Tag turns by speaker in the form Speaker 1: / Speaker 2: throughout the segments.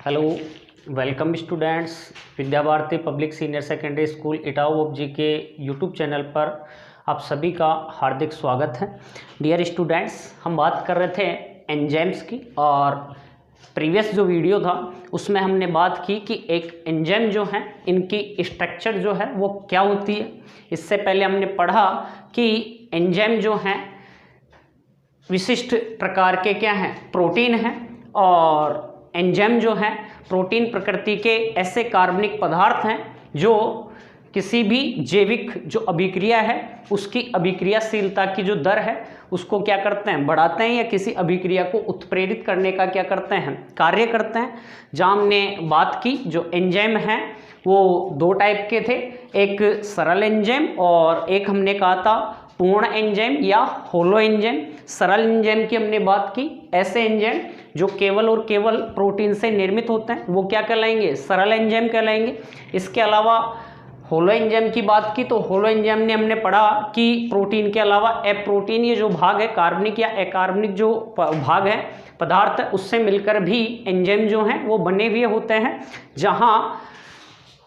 Speaker 1: Hello, welcome students. Vidya Bharati public senior secondary school इटाऊ उपजी के यूट्यूब चैनल पर आप सभी का हार्दिक स्वागत है। डियर स्टूडेंट्स, हम बात कर रहे थे एंजाइम्स की और प्रीवियस जो वीडियो था उसमें हमने बात की कि एक एंजाइम जो है इनकी स्ट्रक्चर जो है वो क्या होती है। इससे पहले हमने पढ़ा कि एंजाइम जो हैं विशिष्ट प्रकार के क्या हैं, प्रोटीन हैं। और एंजाइम जो है प्रोटीन प्रकृति के ऐसे कार्बनिक पदार्थ हैं जो किसी भी जैविक जो अभिक्रिया है उसकी अभिक्रियाशीलता की जो दर है उसको क्या करते हैं, बढ़ाते हैं, या किसी अभिक्रिया को उत्प्रेरित करने का क्या करते हैं, कार्य करते हैं। जहाँ हमने बात की जो एंजाइम हैं वो दो टाइप के थे, एक सरल एंजाइम और एक हमने कहा था पूर्ण एंजाइम या होलो एंजाइम। सरल एंजाइम की हमने बात की, ऐसे एंजाइम जो केवल और केवल प्रोटीन से निर्मित होते हैं वो क्या कहलाएंगे, सरल एंजाइम कहलाएंगे। इसके अलावा होलो एंजाइम की बात की तो होलो एंजाइम ने हमने पढ़ा कि प्रोटीन के अलावा अप्रोटीन ये जो भाग है, कार्बनिक या अकार्बनिक जो भाग है, पदार्थ है, उससे मिलकर भी एंजाइम जो हैं वो बने हुए होते हैं। जहाँ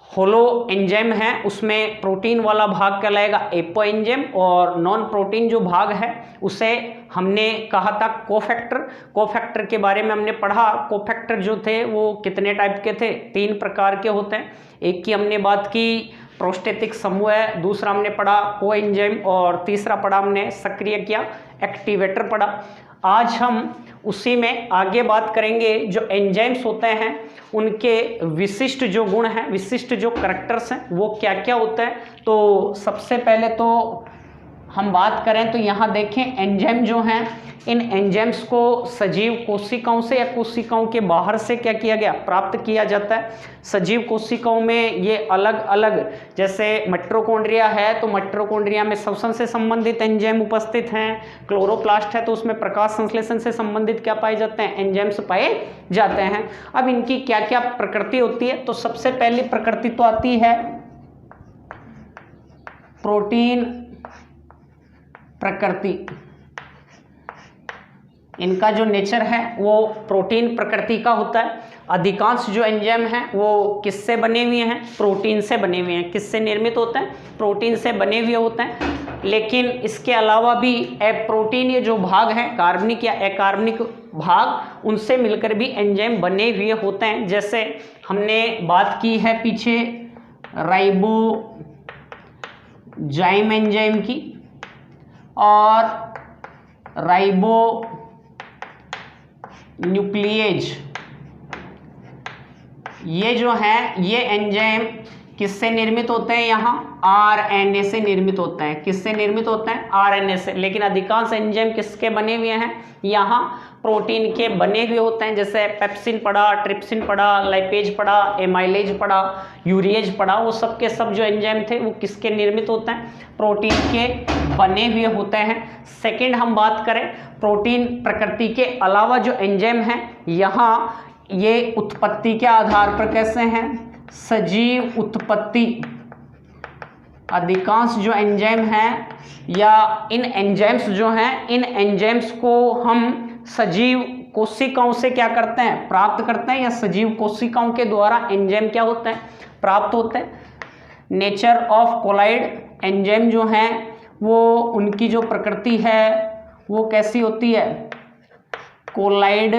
Speaker 1: होलो एंजाइम है उसमें प्रोटीन वाला भाग कहलाएगा एपो एंजाइम और नॉन प्रोटीन जो भाग है उसे हमने कहा था कोफैक्टर। कोफैक्टर के बारे में हमने पढ़ा। कोफैक्टर जो थे वो कितने टाइप के थे, 3 प्रकार के होते हैं। एक की हमने बात की प्रोस्टेटिक समूह है, दूसरा हमने पढ़ा को एंजाइम और तीसरा पढ़ा हमने सक्रिय किया एक्टिवेटर पढ़ा। आज हम उसी में आगे बात करेंगे। जो एंजाइम्स होते हैं उनके विशिष्ट जो गुण हैं, विशिष्ट जो करैक्टर्स हैं वो क्या क्या होता है। तो सबसे पहले तो हम बात करें तो यहाँ देखें एंजाइम जो हैं, इन एंजाइम्स को सजीव कोशिकाओं से या कोशिकाओं के बाहर से क्या किया गया, प्राप्त किया जाता है। सजीव कोशिकाओं में ये अलग अलग, जैसे माइटोकॉन्ड्रिया है तो माइटोकॉन्ड्रिया में श्वसन से संबंधित एंजाइम उपस्थित हैं। क्लोरोप्लास्ट है तो उसमें प्रकाश संश्लेषण से संबंधित क्या पाए जाते हैं, एंजाइम्स पाए जाते हैं। अब इनकी क्या क्या प्रकृति होती है, तो सबसे पहली प्रकृति तो आती है प्रोटीन प्रकृति। इनका जो नेचर है वो प्रोटीन प्रकृति का होता है। अधिकांश जो एंजाइम हैं वो किससे बने हुए हैं, प्रोटीन से बने हुए हैं। किससे निर्मित होते हैं, प्रोटीन से बने हुए होते हैं। लेकिन इसके अलावा भी अप्रोटीन ये जो भाग हैं, कार्बनिक या अकार्बनिक भाग, उनसे मिलकर भी एंजाइम बने हुए होते हैं। जैसे हमने बात की है पीछे राइबोजाइम एंजाइम की और राइबो न्यूक्लिएज, ये जो है ये एंजाइम किससे निर्मित होते हैं, यहाँ आरएनए से निर्मित होते हैं। किससे निर्मित होते हैं, आरएनए से। लेकिन अधिकांश एंजाइम किसके बने हुए हैं, यहाँ प्रोटीन के बने हुए होते हैं। जैसे पेप्सिन पढ़ा, ट्रिप्सिन पढ़ा, लाइपेज पढ़ा, एमाइलेज पढ़ा, यूरिएज पढ़ा, वो सब के सब जो एंजाइम थे वो किसके निर्मित होते हैं, प्रोटीन के बने हुए होते हैं। सेकेंड हम बात करें प्रोटीन प्रकृति के अलावा जो एंजाइम हैं, यहाँ ये उत्पत्ति के आधार पर कैसे हैं, सजीव उत्पत्ति। अधिकांश जो एंजाइम हैं या इन एंजाइम्स जो हैं, इन एंजाइम्स को हम सजीव कोशिकाओं से क्या करते हैं, प्राप्त करते हैं, या सजीव कोशिकाओं के द्वारा एंजाइम क्या होते हैं, प्राप्त होते हैं। नेचर ऑफ कोलाइड एंजाइम जो हैं वो उनकी जो प्रकृति है वो कैसी होती है, कोलाइड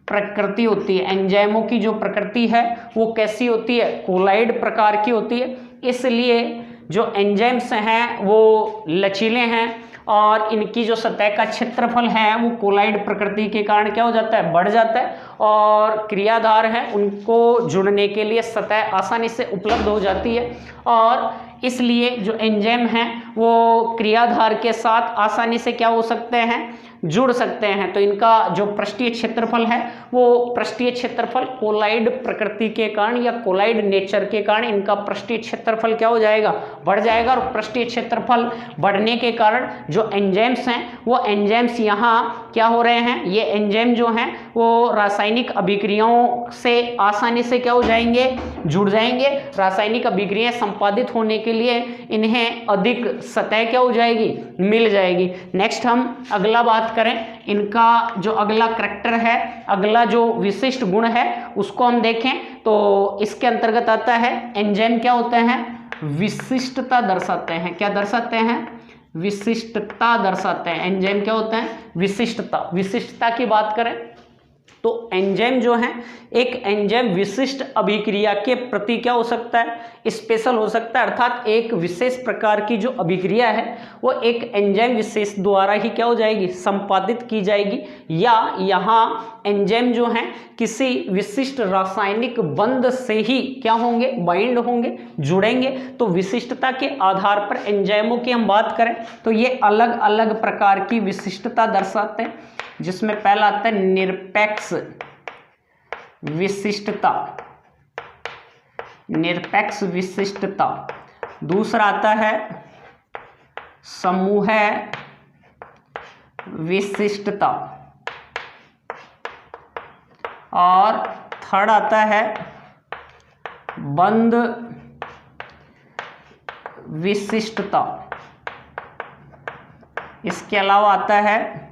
Speaker 1: प्रकृति होती है। एंजाइमों की जो प्रकृति है वो कैसी होती है, कोलाइड प्रकार की होती है। इसलिए जो एंजाइम्स हैं वो लचीले हैं और इनकी जो सतह का क्षेत्रफल है वो कोलाइड प्रकृति के कारण क्या हो जाता है, बढ़ जाता है। और क्रियाधार है उनको जुड़ने के लिए सतह आसानी से उपलब्ध हो जाती है और इसलिए जो एंजाइम हैं वो क्रियाधार के साथ आसानी से क्या हो सकते हैं, जुड़ सकते हैं। तो इनका जो पृष्ठीय क्षेत्रफल है वो पृष्ठीय क्षेत्रफल कोलाइड प्रकृति के कारण या कोलाइड नेचर के कारण इनका पृष्ठीय क्षेत्रफल क्या हो जाएगा, बढ़ जाएगा। और पृष्ठीय क्षेत्रफल बढ़ने के कारण जो एंजाइम्स हैं वो एंजाइम्स यहाँ क्या हो रहे हैं, ये एंजाइम जो हैं वो रासायनिक अभिक्रियाओं से आसानी से क्या हो जाएंगे, जुड़ जाएंगे। रासायनिक अभिक्रियाएं संपादित होने के लिए इन्हें अधिक सतह क्या हो जाएगी, मिल जाएगी। नेक्स्ट हम अगला बात बात करें, इनका जो अगला करैक्टर है, अगला जो विशिष्ट गुण है उसको हम देखें तो इसके अंतर्गत आता है एंजाइम क्या होते हैं, विशिष्टता दर्शाते हैं। क्या दर्शाते हैं, विशिष्टता दर्शाते हैं। एंजाइम क्या होते हैं, विशिष्टता। विशिष्टता की बात करें तो एंजाइम जो है, एक एंजाइम विशिष्ट अभिक्रिया के प्रति क्या हो सकता है, स्पेशल हो सकता है। अर्थात एक विशेष प्रकार की जो अभिक्रिया है वो एक एंजाइम विशेष द्वारा ही क्या हो जाएगी, संपादित की जाएगी, या यहाँ एंजाइम जो है किसी विशिष्ट रासायनिक बंध से ही क्या होंगे, बाइंड होंगे, जुड़ेंगे। तो विशिष्टता के आधार पर एंजाइमों की हम बात करें तो ये अलग अलग प्रकार की विशिष्टता दर्शाते हैं, जिसमें पहला आता है निरपेक्ष विशिष्टता, निरपेक्ष विशिष्टता। दूसरा आता है समूह विशिष्टता, और थर्ड आता है बंध विशिष्टता। इसके अलावा आता है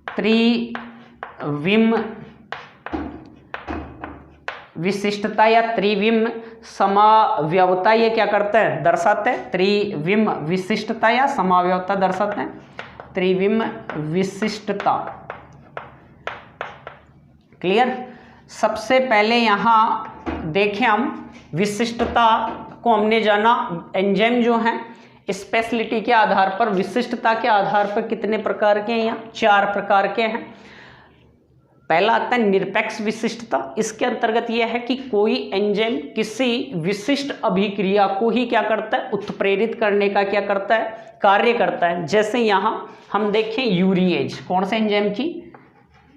Speaker 1: त्रिविम विशिष्टता या त्रिविम समावयवता। ये क्या करते हैं, दर्शाते हैं। त्रिविम विशिष्टता या समावयवता दर्शाते हैं, त्रिविम विशिष्टता। क्लियर। सबसे पहले यहां देखें हम विशिष्टता को हमने जाना, एंजाइम जो है स्पेशलिटी के आधार पर, विशिष्टता के आधार पर कितने प्रकार के हैं, यहाँ 4 प्रकार के हैं। पहला आता है निरपेक्ष विशिष्टता। इसके अंतर्गत यह है कि कोई एंजाइम किसी विशिष्ट अभिक्रिया को ही क्या करता है, उत्प्रेरित करने का क्या करता है, कार्य करता है। जैसे यहाँ हम देखें यूरिएज, कौन से एंजाइम की,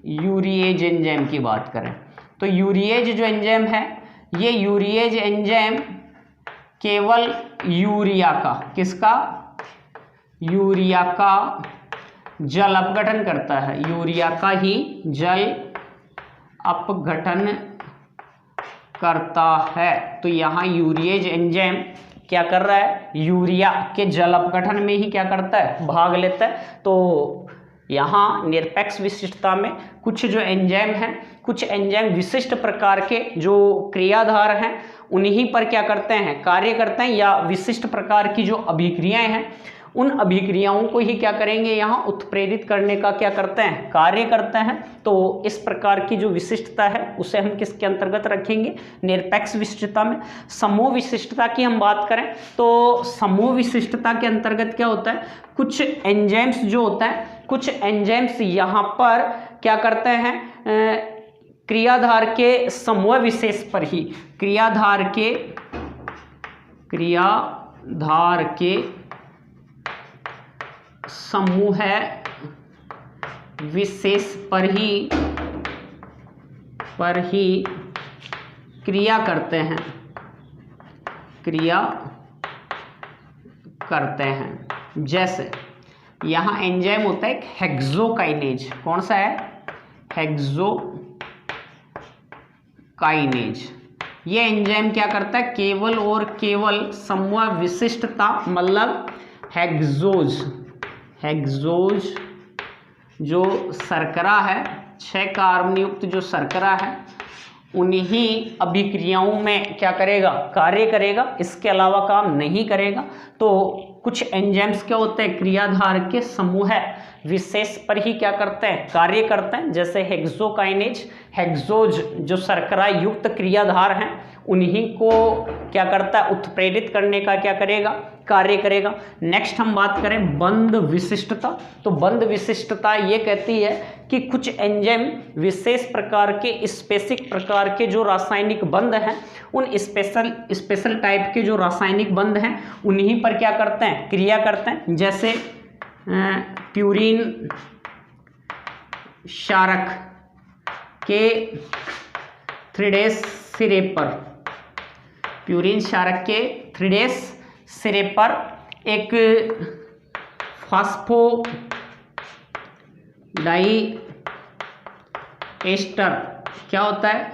Speaker 1: यूरिएज एंजाइम की बात करें तो यूरिएज जो एंजाइम है, ये यूरिएज एंजाइम केवल यूरिया का, किसका, यूरिया का जल अपघटन करता है, यूरिया का ही जल अपघटन करता है। तो यहाँ यूरिएज एंजाइम क्या कर रहा है, यूरिया के जल अपघटन में ही क्या करता है, भाग लेता है। तो यहाँ निरपेक्ष विशिष्टता में कुछ जो एंजाइम हैं, कुछ एंजाइम विशिष्ट प्रकार के जो क्रियाधार हैं उन्हीं पर क्या करते हैं, कार्य करते हैं, या विशिष्ट प्रकार की जो अभिक्रियाएं हैं उन अभिक्रियाओं को ही क्या करेंगे, यहाँ उत्प्रेरित करने का क्या करते हैं, कार्य करते हैं। तो इस प्रकार की जो विशिष्टता है उसे हम किसके अंतर्गत रखेंगे, निरपेक्ष विशिष्टता में। समूह विशिष्टता की हम बात करें तो समूह विशिष्टता के अंतर्गत क्या होता है, कुछ एंजाइम्स जो होता है, कुछ एंजाइम्स यहाँ पर क्या करते हैं, क्रियाधार के समूह विशेष पर ही, क्रियाधार के समूह विशेष पर ही क्रिया करते हैं, जैसे यहाँ एंजाइम होता है एक हेक्सोकाइनेज, कौन सा है, हेक्सोकाइनेज। ये एंजाइम क्या करता है, केवल और केवल समूह विशिष्टता, मतलब हेक्सोज जो शर्करा है, 6 कार्बन युक्त जो शर्करा है, उन्हीं अभिक्रियाओं में क्या करेगा, कार्य करेगा, इसके अलावा काम नहीं करेगा। तो कुछ एंजाइम्स क्या होते हैं, क्रियाधार के समूह विशेष पर ही क्या करते हैं, कार्य करते हैं। जैसे हेक्सोकाइनेज, हेक्सोज जो शर्करा युक्त क्रियाधार हैं उन्हीं को क्या करता है, उत्प्रेरित करने का क्या करेगा, कार्य करेगा। नेक्स्ट हम बात करें बंध विशिष्टता। तो बंध विशिष्टता ये कहती है कि कुछ एंजाइम विशेष प्रकार के, स्पेसिफिक प्रकार के जो रासायनिक बंध हैं, उन स्पेशल टाइप के जो रासायनिक बंध हैं उन्हीं पर क्या करते हैं, क्रिया करते हैं। जैसे प्यूरीन क्षारक के थ्रिडेस सिरे पर, प्यूरीन क्षारक के थ्रिडेस सिरे पर एक फास्फोडाइएस्टर क्या होता है,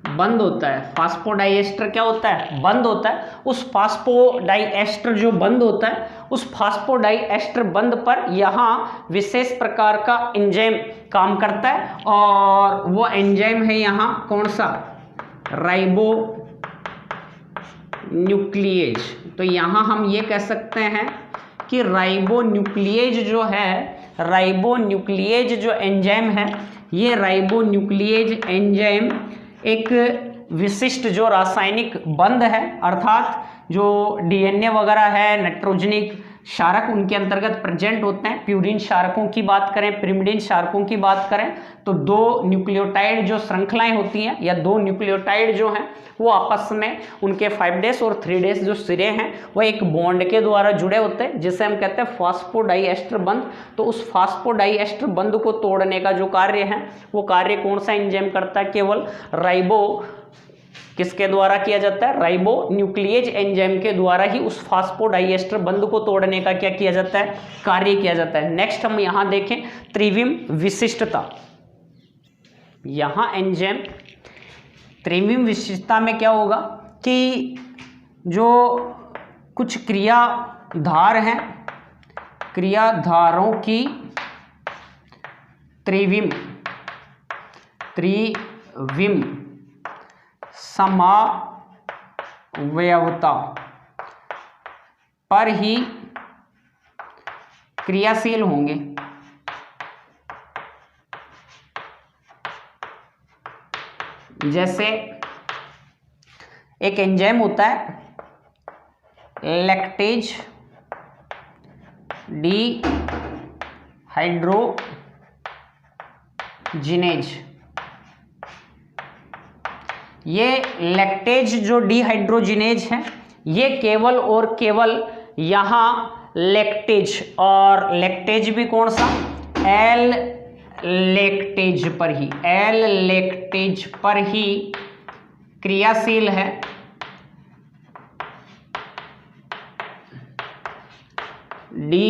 Speaker 1: बंद होता है, फास्फोडाइएस्टर क्या होता है, बंद होता है। उस फास्फोडाइएस्टर जो बंद होता है, उस फास्फोडाइएस्टर बंद पर यहाँ विशेष प्रकार का एंजाइम काम करता है, और वो एंजाइम है यहाँ कौन सा, राइबो न्यूक्लिएज। तो यहाँ हम ये कह सकते हैं कि राइबो न्यूक्लिएज जो है, राइबो न्यूक्लिएज जो एंजाइम है, ये राइबो न्यूक्लिएज एंजाइम एक विशिष्ट जो रासायनिक बंध है, अर्थात जो डीएनए वगैरह है, नाइट्रोजनिक क्षारक उनके अंतर्गत प्रेजेंट होते हैं। प्यूरिन क्षारकों की बात करें, पिरिमिडिन क्षारकों की बात करें, तो दो न्यूक्लियोटाइड जो श्रृंखलाएं होती हैं, या दो न्यूक्लियोटाइड जो हैं वो आपस में उनके 5' और 3' जो सिरे हैं वो एक बॉन्ड के द्वारा जुड़े होते हैं, जिसे हम कहते हैं फास्फोडाइएस्टर बंध। तो उस फास्फोडाइएस्टर बंध को तोड़ने का जो कार्य है, वो कार्य कौन सा एंजाइम करता है, केवल राइबो किसके द्वारा किया जाता है, राइबो न्यूक्लिएज एंजाइम के द्वारा ही उस फास्फोडाइएस्टर बंध को तोड़ने का क्या किया जाता है, कार्य किया जाता है। नेक्स्ट हम यहाँ देखें त्रिविम विशिष्टता। यहाँ एंजाइम त्रिविम विशिष्टता में क्या होगा कि जो कुछ क्रियाधार हैं, क्रियाधारों की त्रिविम समावयवता पर ही क्रियाशील होंगे। जैसे एक एंजाइम होता है लैक्टेज डिहाइड्रोजिनेज। ये लैक्टेज जो डिहाइड्रोजिनेज है, ये केवल और केवल यहाँ लैक्टेज, और लैक्टेज भी कौन सा, एल लैक्टेज पर ही, एल लैक्टेज पर ही क्रियाशील है। डी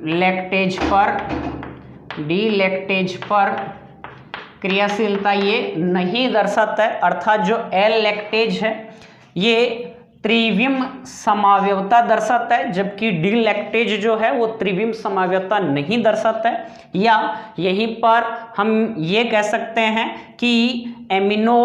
Speaker 1: लैक्टेज पर क्रियाशीलता ये नहीं दर्शाता है, अर्थात जो एल लैक्टेज है ये त्रिविम समावयवता दर्शाता है, जबकि डी लैक्टेज जो है वो त्रिविम समावयवता नहीं दर्शाता है। या यहीं पर हम ये कह सकते हैं कि एमिनो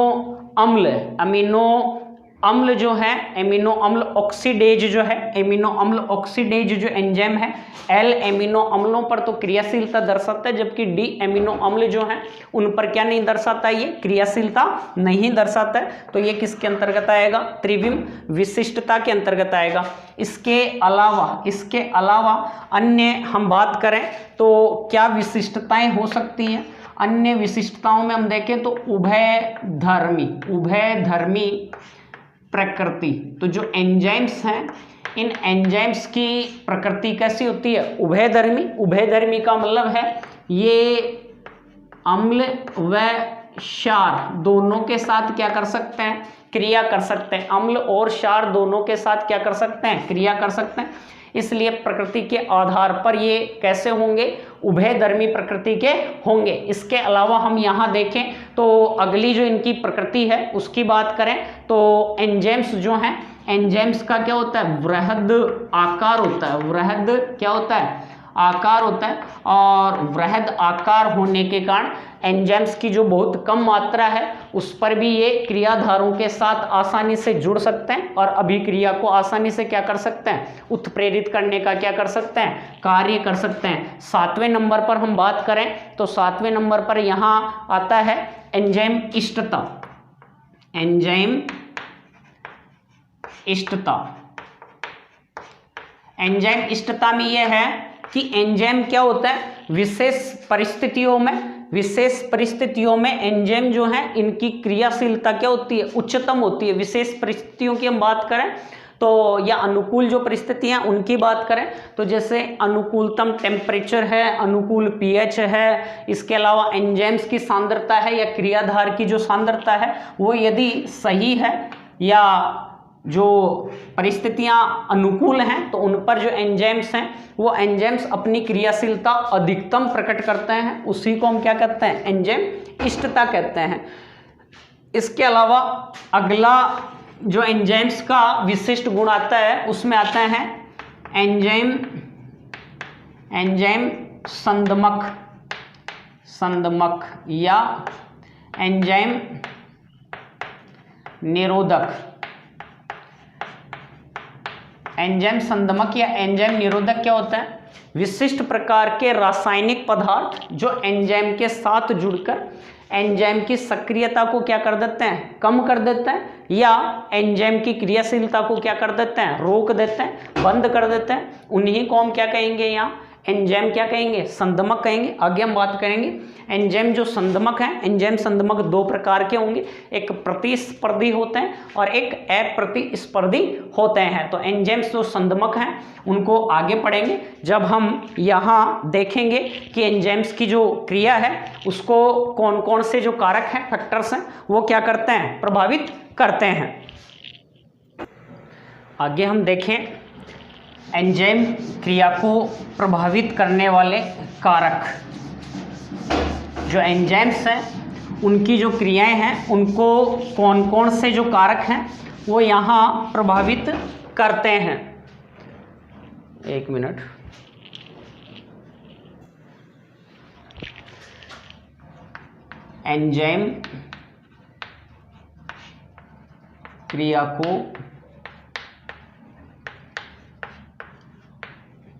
Speaker 1: अम्ल जो है, एमिनो अम्ल ऑक्सीडेज जो है, एमिनो अम्ल ऑक्सीडेज जो एंजाइम है, एल एमिनो अम्लों पर तो क्रियाशीलता दर्शाता है, जबकि डी एमिनो अम्ल जो है उन पर क्या नहीं दर्शाता है, ये क्रियाशीलता नहीं दर्शाता है। तो ये किसके अंतर्गत आएगा, त्रिविम विशिष्टता के अंतर्गत आएगा। इसके अलावा अन्य हम बात करें तो क्या विशिष्टताएं हो सकती हैं। अन्य विशिष्टताओं में हम देखें तो उभयधर्मी प्रकृति। तो जो एंजाइम्स हैं, इन एंजाइम्स की प्रकृति कैसी होती है, उभयधर्मी का मतलब है ये अम्ल व क्षार दोनों के साथ क्या कर सकते हैं, क्रिया कर सकते हैं। अम्ल और क्षार दोनों के साथ क्या कर सकते हैं, क्रिया कर सकते हैं। इसलिए प्रकृति के आधार पर ये कैसे होंगे, उभयधर्मी प्रकृति के होंगे। इसके अलावा हम यहाँ देखें तो अगली जो इनकी प्रकृति है उसकी बात करें तो एंजाइम्स जो हैं, एंजाइम्स का क्या होता है, वृहद आकार होता है। वृहद क्या होता है, आकार होता है। और वृहद आकार होने के कारण एंजाइम्स की जो बहुत कम मात्रा है उस पर भी ये क्रियाधारों के साथ आसानी से जुड़ सकते हैं और अभिक्रिया को आसानी से क्या कर सकते हैं, उत्प्रेरित करने का क्या कर सकते हैं, कार्य कर सकते हैं। 7वें नंबर पर हम बात करें तो 7वें नंबर पर यहाँ आता है एंजाइम इष्टता। एंजाइम इष्टता में यह है कि एंजाइम क्या होता है, विशेष परिस्थितियों में एंजाइम जो है इनकी क्रियाशीलता क्या होती है, उच्चतम होती है। विशेष परिस्थितियों की हम बात करें तो या अनुकूल जो परिस्थितियां उनकी बात करें तो जैसे अनुकूलतम टेम्परेचर है, अनुकूल पीएच है, इसके अलावा एंजाइम्स की सांद्रता है या क्रियाधार की जो सांद्रता है वो यदि सही है या जो परिस्थितियां अनुकूल हैं तो उन पर जो एंजाइम्स हैं वो एंजाइम्स अपनी क्रियाशीलता अधिकतम प्रकट करते हैं। उसी को हम क्या कहते हैं, एंजाइम इष्टता कहते हैं। इसके अलावा अगला जो एंजाइम्स का विशिष्ट गुण आता है उसमें आता है एंजाइम संदमक या एंजाइम निरोधक। एंजाइम संदमक या एंजाइम निरोधक क्या होता है? विशिष्ट प्रकार के रासायनिक पदार्थ जो एंजाइम के साथ जुड़कर एंजाइम की सक्रियता को क्या कर देते हैं? कम कर देते हैं, या एंजाइम की क्रियाशीलता को क्या कर देते हैं? रोक देते हैं, बंद कर देते हैं। उन्हीं को हम क्या कहेंगे? यहाँ एंजाइम क्या कहेंगे? संदमक कहेंगे। आगे हम बात करेंगे एंजाइम जो संदमक है। एंजाइम संदमक दो प्रकार के होंगे, एक प्रतिस्पर्धी होते हैं और एक अप्रतिस्पर्धी होते हैं। तो एंजाइम्स जो संदमक हैं उनको आगे पढ़ेंगे जब हम यहाँ देखेंगे कि एंजाइम्स की जो क्रिया है उसको कौन कौन से जो कारक हैं, फैक्टर्स हैं, वो क्या करते हैं? प्रभावित करते हैं। आगे हम देखें एंजाइम क्रिया को प्रभावित करने वाले कारक। जो एंजाइम्स हैं उनकी जो क्रियाएं हैं उनको कौन कौन से जो कारक हैं वो यहाँ प्रभावित करते हैं। एक मिनट। एंजाइम क्रिया को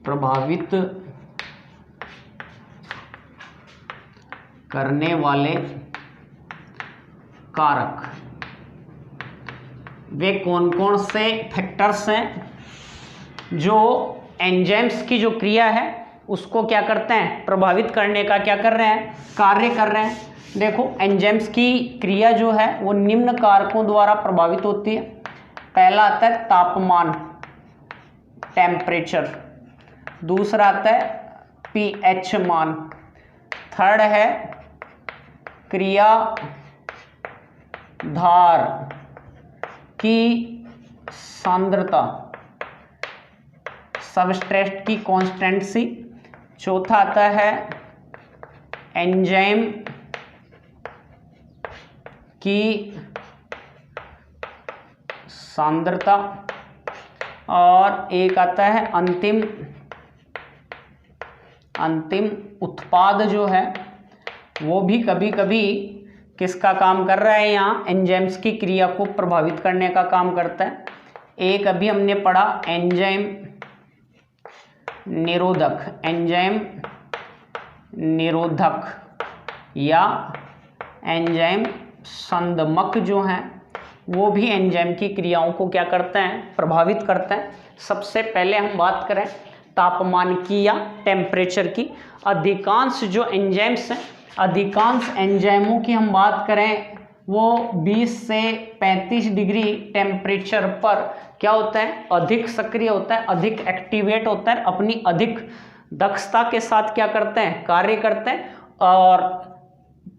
Speaker 1: प्रभावित करने वाले कारक वे कौन कौन से फैक्टर्स हैं जो एंजाइम्स की जो क्रिया है उसको क्या करते हैं? प्रभावित करने का क्या कर रहे हैं? कार्य कर रहे हैं। देखो एंजाइम्स की क्रिया जो है वो निम्न कारकों द्वारा प्रभावित होती है। पहला आता है तापमान, टेम्परेचर। दूसरा आता है पीएच मान। थर्ड है क्रिया धार की सांद्रता, सबस्ट्रेट की कॉन्स्टेंसी। चौथा आता है एंजाइम की सांद्रता। और एक आता है अंतिम उत्पाद जो है वो भी कभी कभी किसका काम कर रहा है? यहाँ एंजाइम्स की क्रिया को प्रभावित करने का काम करता है। एक अभी हमने पढ़ा एंजाइम निरोधक या एंजाइम संदमक जो हैं वो भी एंजाइम की क्रियाओं को क्या करते हैं? प्रभावित करते हैं। सबसे पहले हम बात करें तापमान की या टेम्परेचर की। अधिकांश जो एंजाइम्स हैं, अधिकांश एंजाइमों की हम बात करें वो 20 से 35 डिग्री टेम्परेचर पर क्या होता है? अधिक सक्रिय होता है, अधिक एक्टिवेट होता है, अपनी अधिक दक्षता के साथ क्या करते हैं? कार्य करते हैं। और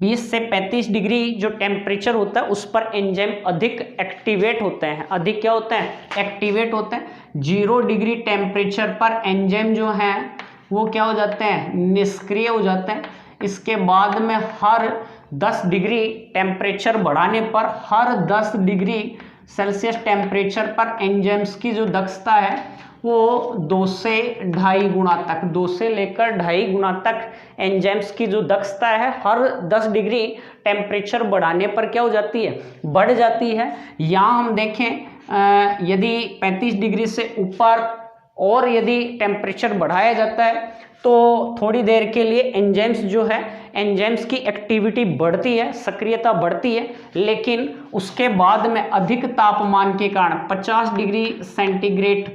Speaker 1: 20 से 35 डिग्री जो टेम्परेचर होता है उस पर एंजाइम अधिक एक्टिवेट होते हैं। अधिक क्या होते हैं? एक्टिवेट होते हैं। 0 डिग्री टेम्परेचर पर एंजाइम जो है वो क्या हो जाते हैं? निष्क्रिय हो जाते हैं। इसके बाद में हर 10 डिग्री टेम्परेचर बढ़ाने पर, हर 10 डिग्री सेल्सियस टेम्परेचर पर एंजाइम्स की जो दक्षता है वो 2 से 2.5 गुना तक, 2 से लेकर 2.5 गुना तक एंजाइम्स की जो दक्षता है हर 10 डिग्री टेम्परेचर बढ़ाने पर क्या हो जाती है? बढ़ जाती है। यहाँ हम देखें यदि 35 डिग्री से ऊपर और यदि टेम्परेचर बढ़ाया जाता है तो थोड़ी देर के लिए एंजाइम्स जो है, एंजाइम्स की एक्टिविटी बढ़ती है, सक्रियता बढ़ती है, लेकिन उसके बाद में अधिक तापमान के कारण 50 डिग्री सेंटीग्रेड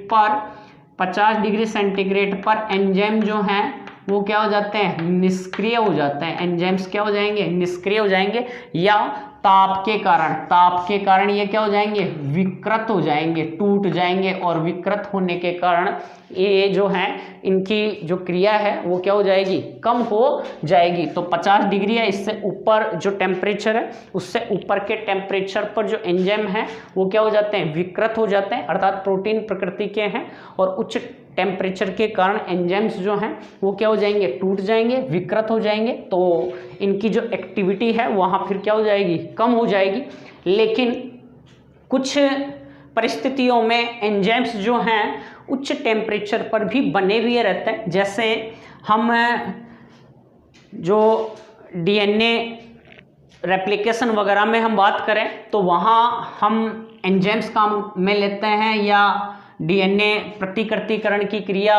Speaker 1: पर एंजाइम जो हैं वो क्या हो जाते हैं? निष्क्रिय हो जाते हैं। एंजाइम्स क्या हो जाएंगे? निष्क्रिय हो जाएंगे, या ताप के कारण ये क्या हो जाएंगे? विकृत हो जाएंगे, टूट जाएंगे। और विकृत होने के कारण ये जो है इनकी जो क्रिया है वो क्या हो जाएगी, कम हो जाएगी। तो 50 डिग्री है, इससे ऊपर जो टेम्परेचर है उससे ऊपर के टेम्परेचर पर जो एंजाइम है वो क्या हो जाते हैं, विकृत हो जाते हैं, अर्थात प्रोटीन प्रकृति के हैं और उच्च टेम्परेचर के कारण एंजाइम्स जो हैं वो क्या हो जाएंगे, टूट जाएंगे, विकृत हो जाएंगे। तो इनकी जो एक्टिविटी है वहाँ फिर क्या हो जाएगी, कम हो जाएगी। लेकिन कुछ परिस्थितियों में एंजाइम्स जो हैं उच्च टेम्परेचर पर भी बने हुए रहते हैं। जैसे हम जो डीएनए रेप्लिकेशन वगैरह में हम बात करें तो वहाँ हम एंजाइम्स काम में लेते हैं, या डीएनए प्रतिकृतिकरण की क्रिया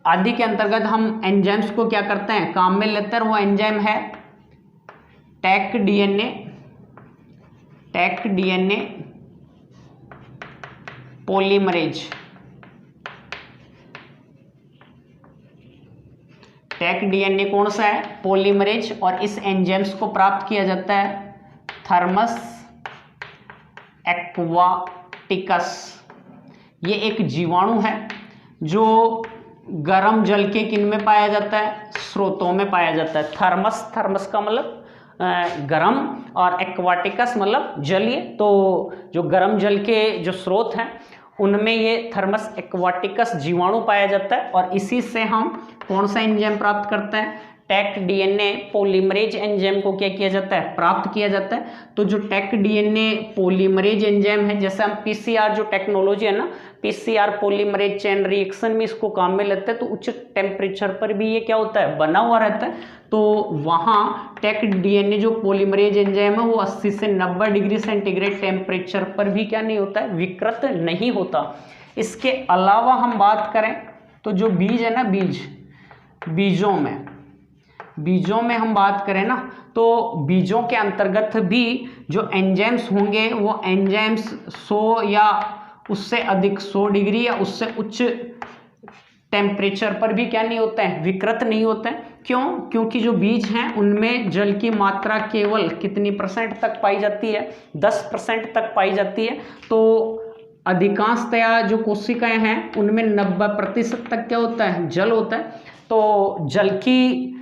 Speaker 1: आदि के अंतर्गत हम एंजाइम्स को क्या करते हैं, काम में लेते हैं। वो एंजाइम है टैक डीएनए पॉलीमरेज। टैक डीएनए कौन सा है, पॉलीमरेज। और इस एंजाइम्स को प्राप्त किया जाता है थर्मस एक्वाटिकस। ये एक जीवाणु है जो गर्म जल के किन में पाया जाता है, स्रोतों में पाया जाता है। थर्मस का मतलब गर्म और एक्वाटिकस मतलब जलीय। तो जो गर्म जल के जो स्रोत हैं उनमें ये थर्मस एक्वाटिकस जीवाणु पाया जाता है और इसी से हम कौन सा एंजाइम प्राप्त करते हैं, टैक डीएनए पॉलीमरेज एंजाइम को क्या किया जाता है, प्राप्त किया जाता है। तो जो टैक डीएनए पॉलीमरेज एंजाइम है, जैसे हम पीसीआर जो टेक्नोलॉजी है ना, पीसीआर पॉलीमरेज चेन रिएक्शन में इसको काम में लेते हैं, तो उच्च टेम्परेचर पर भी ये क्या होता है, बना हुआ रहता है। तो वहाँ टैक डीएनए जो पॉलीमरेज एंजाइम है वो 80 से 90 डिग्री सेंटीग्रेड टेम्परेचर पर भी क्या नहीं होता है, विकृत नहीं होता। इसके अलावा हम बात करें तो जो बीज है ना, बीजों में हम बात करें ना, तो बीजों के अंतर्गत भी जो एंजाइम्स होंगे वो एंजाइम्स 100 या उससे अधिक 100 डिग्री या उससे उच्च टेम्परेचर पर भी क्या नहीं होते हैं, विकृत नहीं होते हैं। क्यों? क्योंकि जो बीज हैं उनमें जल की मात्रा केवल कितनी % तक पाई जाती है, 10% तक पाई जाती है। तो अधिकांशतया जो कोशिकाएं हैं उनमें 90% तक क्या होता है, जल होता है। तो जल की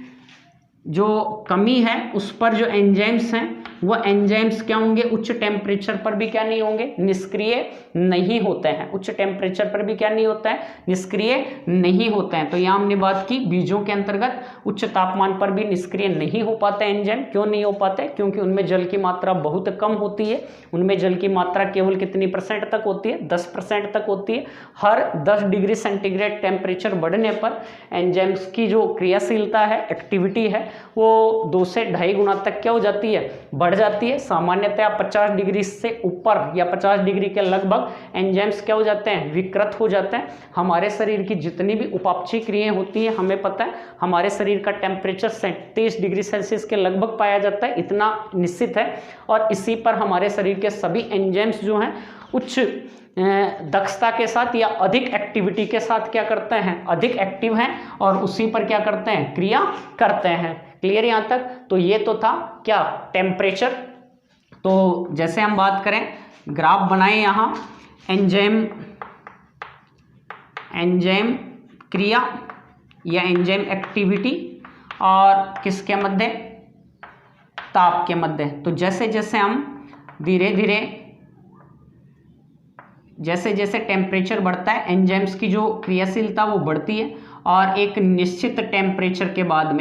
Speaker 1: जो कमी है उस पर जो एंजाइम्स हैं वो एंजाइम्स क्या होंगे, उच्च टेम्परेचर पर भी क्या नहीं होंगे, निष्क्रिय नहीं होते हैं। उच्च टेम्परेचर पर भी क्या नहीं होता है, निष्क्रिय नहीं होते हैं। तो यहाँ हमने बात की बीजों के अंतर्गत उच्च तापमान पर भी निष्क्रिय नहीं हो पाते एंजाइम। क्यों नहीं हो पाते? क्योंकि उनमें जल की मात्रा बहुत कम होती है। उनमें जल की मात्रा केवल कितनी % तक होती है, 10% तक होती है। हर 10 डिग्री सेंटीग्रेड टेम्परेचर बढ़ने पर एंजाइम्स की जो क्रियाशीलता है, एक्टिविटी है, वो 2 से 2.5 गुना तक क्या हो जाती है, बढ़ जाती है। सामान्यतः 50 डिग्री से ऊपर या 50 डिग्री के लगभग एंजाइम्स क्या हो जाते हैं, विकृत हो जाते हैं। हमारे शरीर की जितनी भी उपापचयी क्रियाएं होती है, हमें पता है हमारे शरीर का टेम्परेचर 37 डिग्री सेल्सियस के लगभग पाया जाता है, इतना निश्चित है। और इसी पर हमारे शरीर के सभी एंजाइम्स जो हैं उच्च दक्षता के साथ या अधिक एक्टिविटी के साथ क्या करते हैं, अधिक एक्टिव हैं और उसी पर क्या करते हैं, क्रिया करते हैं। क्लियर यहाँ तक? तो ये तो था क्या, टेम्परेचर। तो जैसे हम बात करें, ग्राफ बनाएं यहाँ, एंजाइम क्रिया या एंजाइम एक्टिविटी और किसके मध्य, ताप के मध्य। तो जैसे जैसे हम धीरे धीरे जैसे जैसे टेम्परेचर बढ़ता है एंजाइम्स की जो क्रियाशीलता वो बढ़ती है और एक निश्चित टेम्परेचर के बाद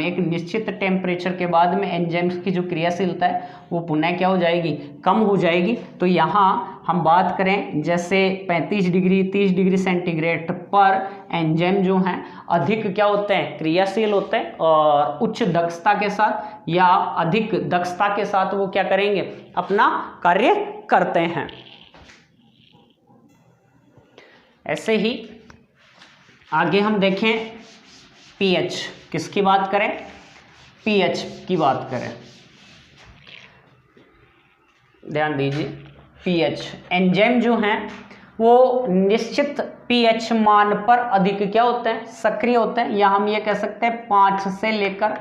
Speaker 1: में एंजाइम्स की जो क्रियाशीलता है वो पुनः क्या हो जाएगी, कम हो जाएगी। तो यहाँ हम बात करें जैसे 35 डिग्री 30 डिग्री सेंटीग्रेड पर एंजाइम जो हैं अधिक क्या होते हैं, क्रियाशील होते हैं और उच्च दक्षता के साथ या अधिक दक्षता के साथ वो क्या करेंगे, अपना कार्य करते हैं। ऐसे ही आगे हम देखें पीएच, किसकी बात करें, पीएच की बात करें। ध्यान दीजिए, पीएच एंजाइम जो हैं वो निश्चित पीएच मान पर अधिक क्या होते हैं, सक्रिय होते हैं। या हम ये कह सकते हैं 5 से लेकर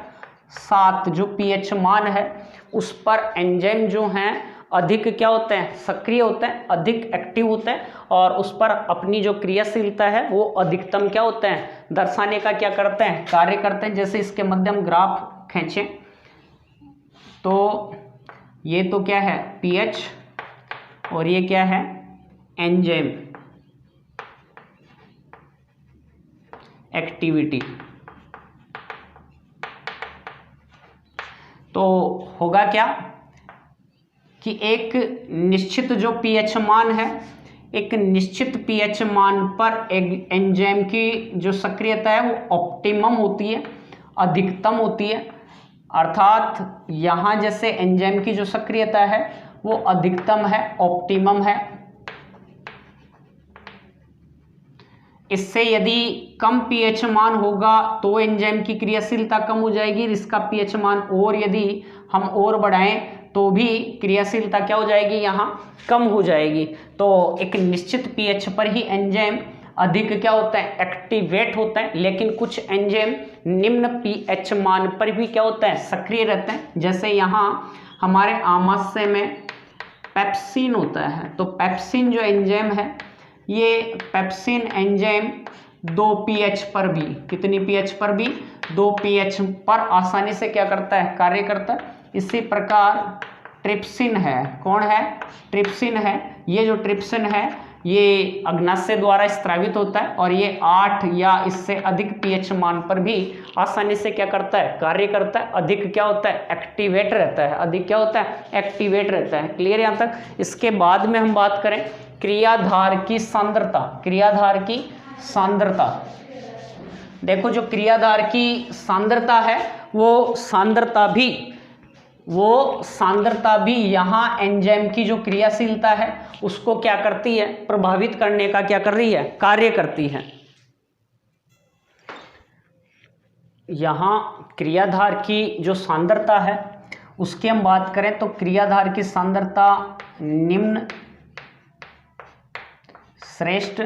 Speaker 1: 7 जो पीएच मान है उस पर एंजाइम जो हैं अधिक क्या होते हैं, सक्रिय होते हैं, अधिक एक्टिव होते हैं और उस पर अपनी जो क्रियाशीलता है वो अधिकतम क्या होते हैं, दर्शाने का क्या करते हैं, कार्य करते हैं। जैसे इसके मध्य हम ग्राफ खींचें तो ये तो क्या है पीएच और ये क्या है एंजाइम एक्टिविटी। तो होगा क्या कि एक निश्चित जो पीएच मान है, एक निश्चित पीएच मान पर एंजाइम की जो सक्रियता है वो ऑप्टिमम होती है, अधिकतम होती है। अर्थात यहाँ जैसे एंजाइम की जो सक्रियता है वो अधिकतम है, ऑप्टिमम है। इससे यदि कम पीएच मान होगा तो एंजाइम की क्रियाशीलता कम हो जाएगी, इसका पीएच मान और यदि हम और बढ़ाएं तो भी क्रियाशीलता क्या हो जाएगी, यहाँ कम हो जाएगी। तो एक निश्चित पीएच पर ही एंजाइम अधिक क्या होता है, एक्टिवेट होता है, लेकिन कुछ एंजाइम निम्न पीएच मान पर भी क्या होता है, सक्रिय रहते हैं। जैसे यहाँ हमारे आमाशय में पेप्सिन होता है, तो पेप्सिन जो एंजाइम है ये पेप्सिन एंजाइम 2 पीएच पर भी, कितनी पीएच पर भी, 2 पीएच पर आसानी से क्या करता है, कार्य करता है। इसी प्रकार ट्रिप्सिन है, कौन है, ट्रिप्सिन है। ये जो ट्रिप्सिन है ये अग्नाशय द्वारा स्रावित होता है और ये 8 या इससे अधिक पीएच मान पर भी आसानी से क्या करता है, कार्य करता है। अधिक क्या होता है, एक्टिवेट रहता है, अधिक क्या होता है, एक्टिवेट रहता है। क्लियर यहाँ तक। इसके बाद में हम बात करें क्रियाधार की सांद्रता, क्रियाधार की सांद्रता। देखो जो क्रियाधार की सांद्रता है वो सांद्रता भी यहाँ एंजाइम की जो क्रियाशीलता है उसको क्या करती है, प्रभावित करने का क्या कर रही है, कार्य करती है। यहाँ क्रियाधार की जो सांद्रता है उसकी हम बात करें तो क्रियाधार की सांद्रता निम्न, श्रेष्ठ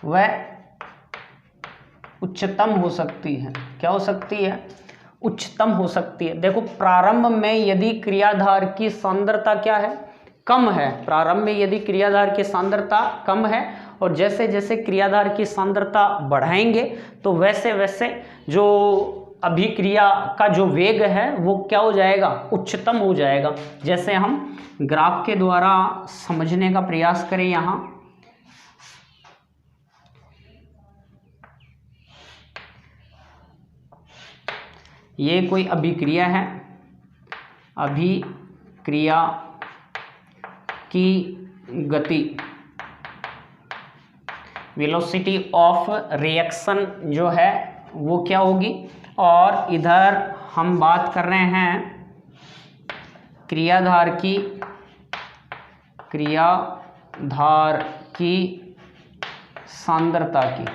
Speaker 1: व उच्चतम हो सकती है। क्या हो सकती है, उच्चतम हो सकती है। देखो प्रारंभ में यदि क्रियाधार की सांद्रता क्या है, कम है, प्रारंभ में यदि क्रियाधार की सांद्रता कम है और जैसे जैसे क्रियाधार की सांद्रता बढ़ाएंगे तो वैसे वैसे जो अभिक्रिया का जो वेग है वो क्या हो जाएगा, उच्चतम हो जाएगा। जैसे हम ग्राफ के द्वारा समझने का प्रयास करें। यहाँ ये कोई अभिक्रिया है, अभिक्रिया की गति, वेलोसिटी ऑफ रिएक्शन जो है वो क्या होगी, और इधर हम बात कर रहे हैं क्रियाधार की सांद्रता की,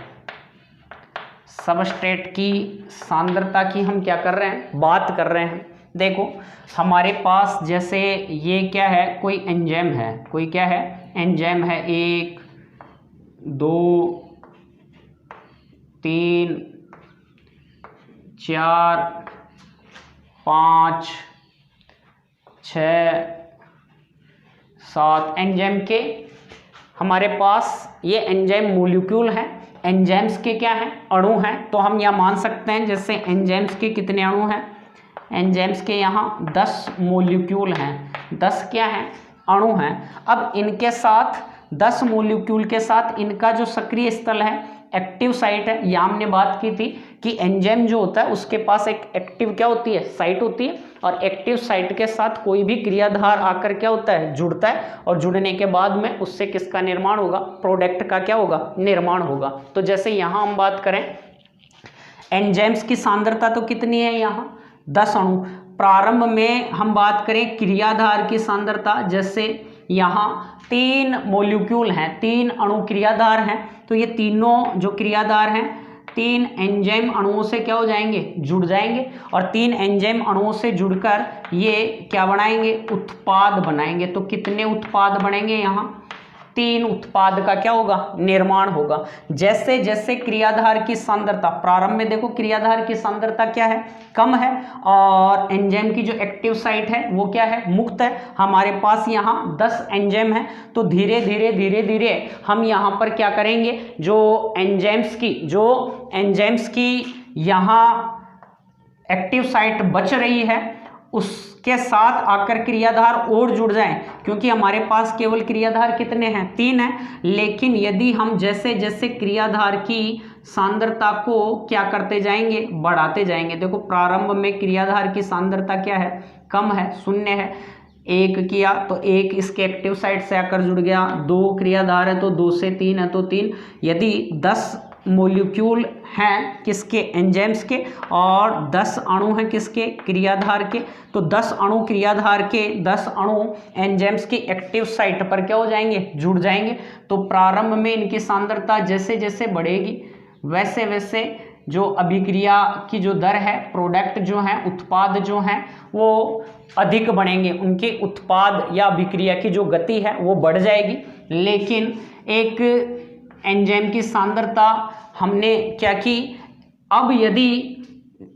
Speaker 1: सबस्ट्रेट की सांद्रता की हम क्या कर रहे हैं, बात कर रहे हैं। देखो हमारे पास जैसे ये क्या है, कोई एंजाइम है, कोई क्या है, एंजाइम है, 1 2 3 4 5 6 7 एंजाइम के हमारे पास ये एंजाइम मॉलिक्यूल हैं। एंजाइम्स के क्या हैं, अणु हैं। तो हम यह मान सकते हैं जैसे एंजाइम्स के कितने अणु हैं, एंजाइम्स के यहाँ 10 मॉलिक्यूल हैं, 10 क्या हैं, अणु हैं। अब इनके साथ 10 मॉलिक्यूल के साथ इनका जो सक्रिय स्थल है, एक्टिव साइट है। यहाँ हमने बात की थी कि एंजाइम जो होता है उसके पास एक एक्टिव क्या होती है, साइट होती है, और एक्टिव साइट के साथ कोई भी क्रियाधार आकर क्या होता है, जुड़ता है, और जुड़ने के बाद में उससे किसका निर्माण होगा, प्रोडक्ट का क्या होगा, निर्माण होगा। तो जैसे यहाँ हम बात करें एंजाइम्स की सांद्रता तो कितनी है, यहाँ 10 अणु। प्रारंभ में हम बात करें क्रियाधार की सांद्रता, जैसे यहाँ 3 मॉलिक्यूल हैं, 3 अणु क्रियाधार हैं, तो ये तीनों जो क्रियाधार हैं 3 एंजाइम अणुओं से क्या हो जाएंगे, जुड़ जाएंगे, और 3 एंजाइम अणुओं से जुड़कर ये क्या बनाएंगे, उत्पाद बनाएंगे। तो कितने उत्पाद बनेंगे, यहाँ 3 उत्पाद का क्या होगा, निर्माण होगा। जैसे जैसे क्रियाधार की सांद्रता, प्रारंभ में देखो क्रियाधार की सांद्रता क्या है, कम है, और एंजाइम की जो एक्टिव साइट है वो क्या है, मुक्त है। हमारे पास यहाँ 10 एंजाइम है, तो धीरे धीरे धीरे धीरे हम यहाँ पर क्या करेंगे, जो एंजाइम्स की यहाँ एक्टिव साइट बच रही है उसके साथ आकर क्रियाधार और जुड़ जाएं, क्योंकि हमारे पास केवल क्रियाधार कितने हैं, 3 हैं। लेकिन यदि हम जैसे जैसे क्रियाधार की सांद्रता को क्या करते जाएंगे, बढ़ाते जाएंगे। देखो प्रारंभ में क्रियाधार की सांद्रता क्या है, कम है, 0 है। 1 किया तो 1 इसके एक्टिव साइट से आकर जुड़ गया, 2 क्रियाधार है तो 2 से 3 है तो 3। यदि 10 मॉलिक्यूल हैं किसके, एंजाइम्स के, और 10 अणु हैं किसके, क्रियाधार के, तो 10 अणु क्रियाधार के, 10 अणु एंजाइम्स की एक्टिव साइट पर क्या हो जाएंगे, जुड़ जाएंगे। तो प्रारंभ में इनकी सांद्रता जैसे जैसे बढ़ेगी वैसे वैसे जो अभिक्रिया की जो दर है, प्रोडक्ट जो हैं, उत्पाद जो हैं वो अधिक बढ़ेंगे, उनके उत्पाद या अभिक्रिया की जो गति है वो बढ़ जाएगी। लेकिन एक एंजाइम की सांद्रता हमने क्या की, अब यदि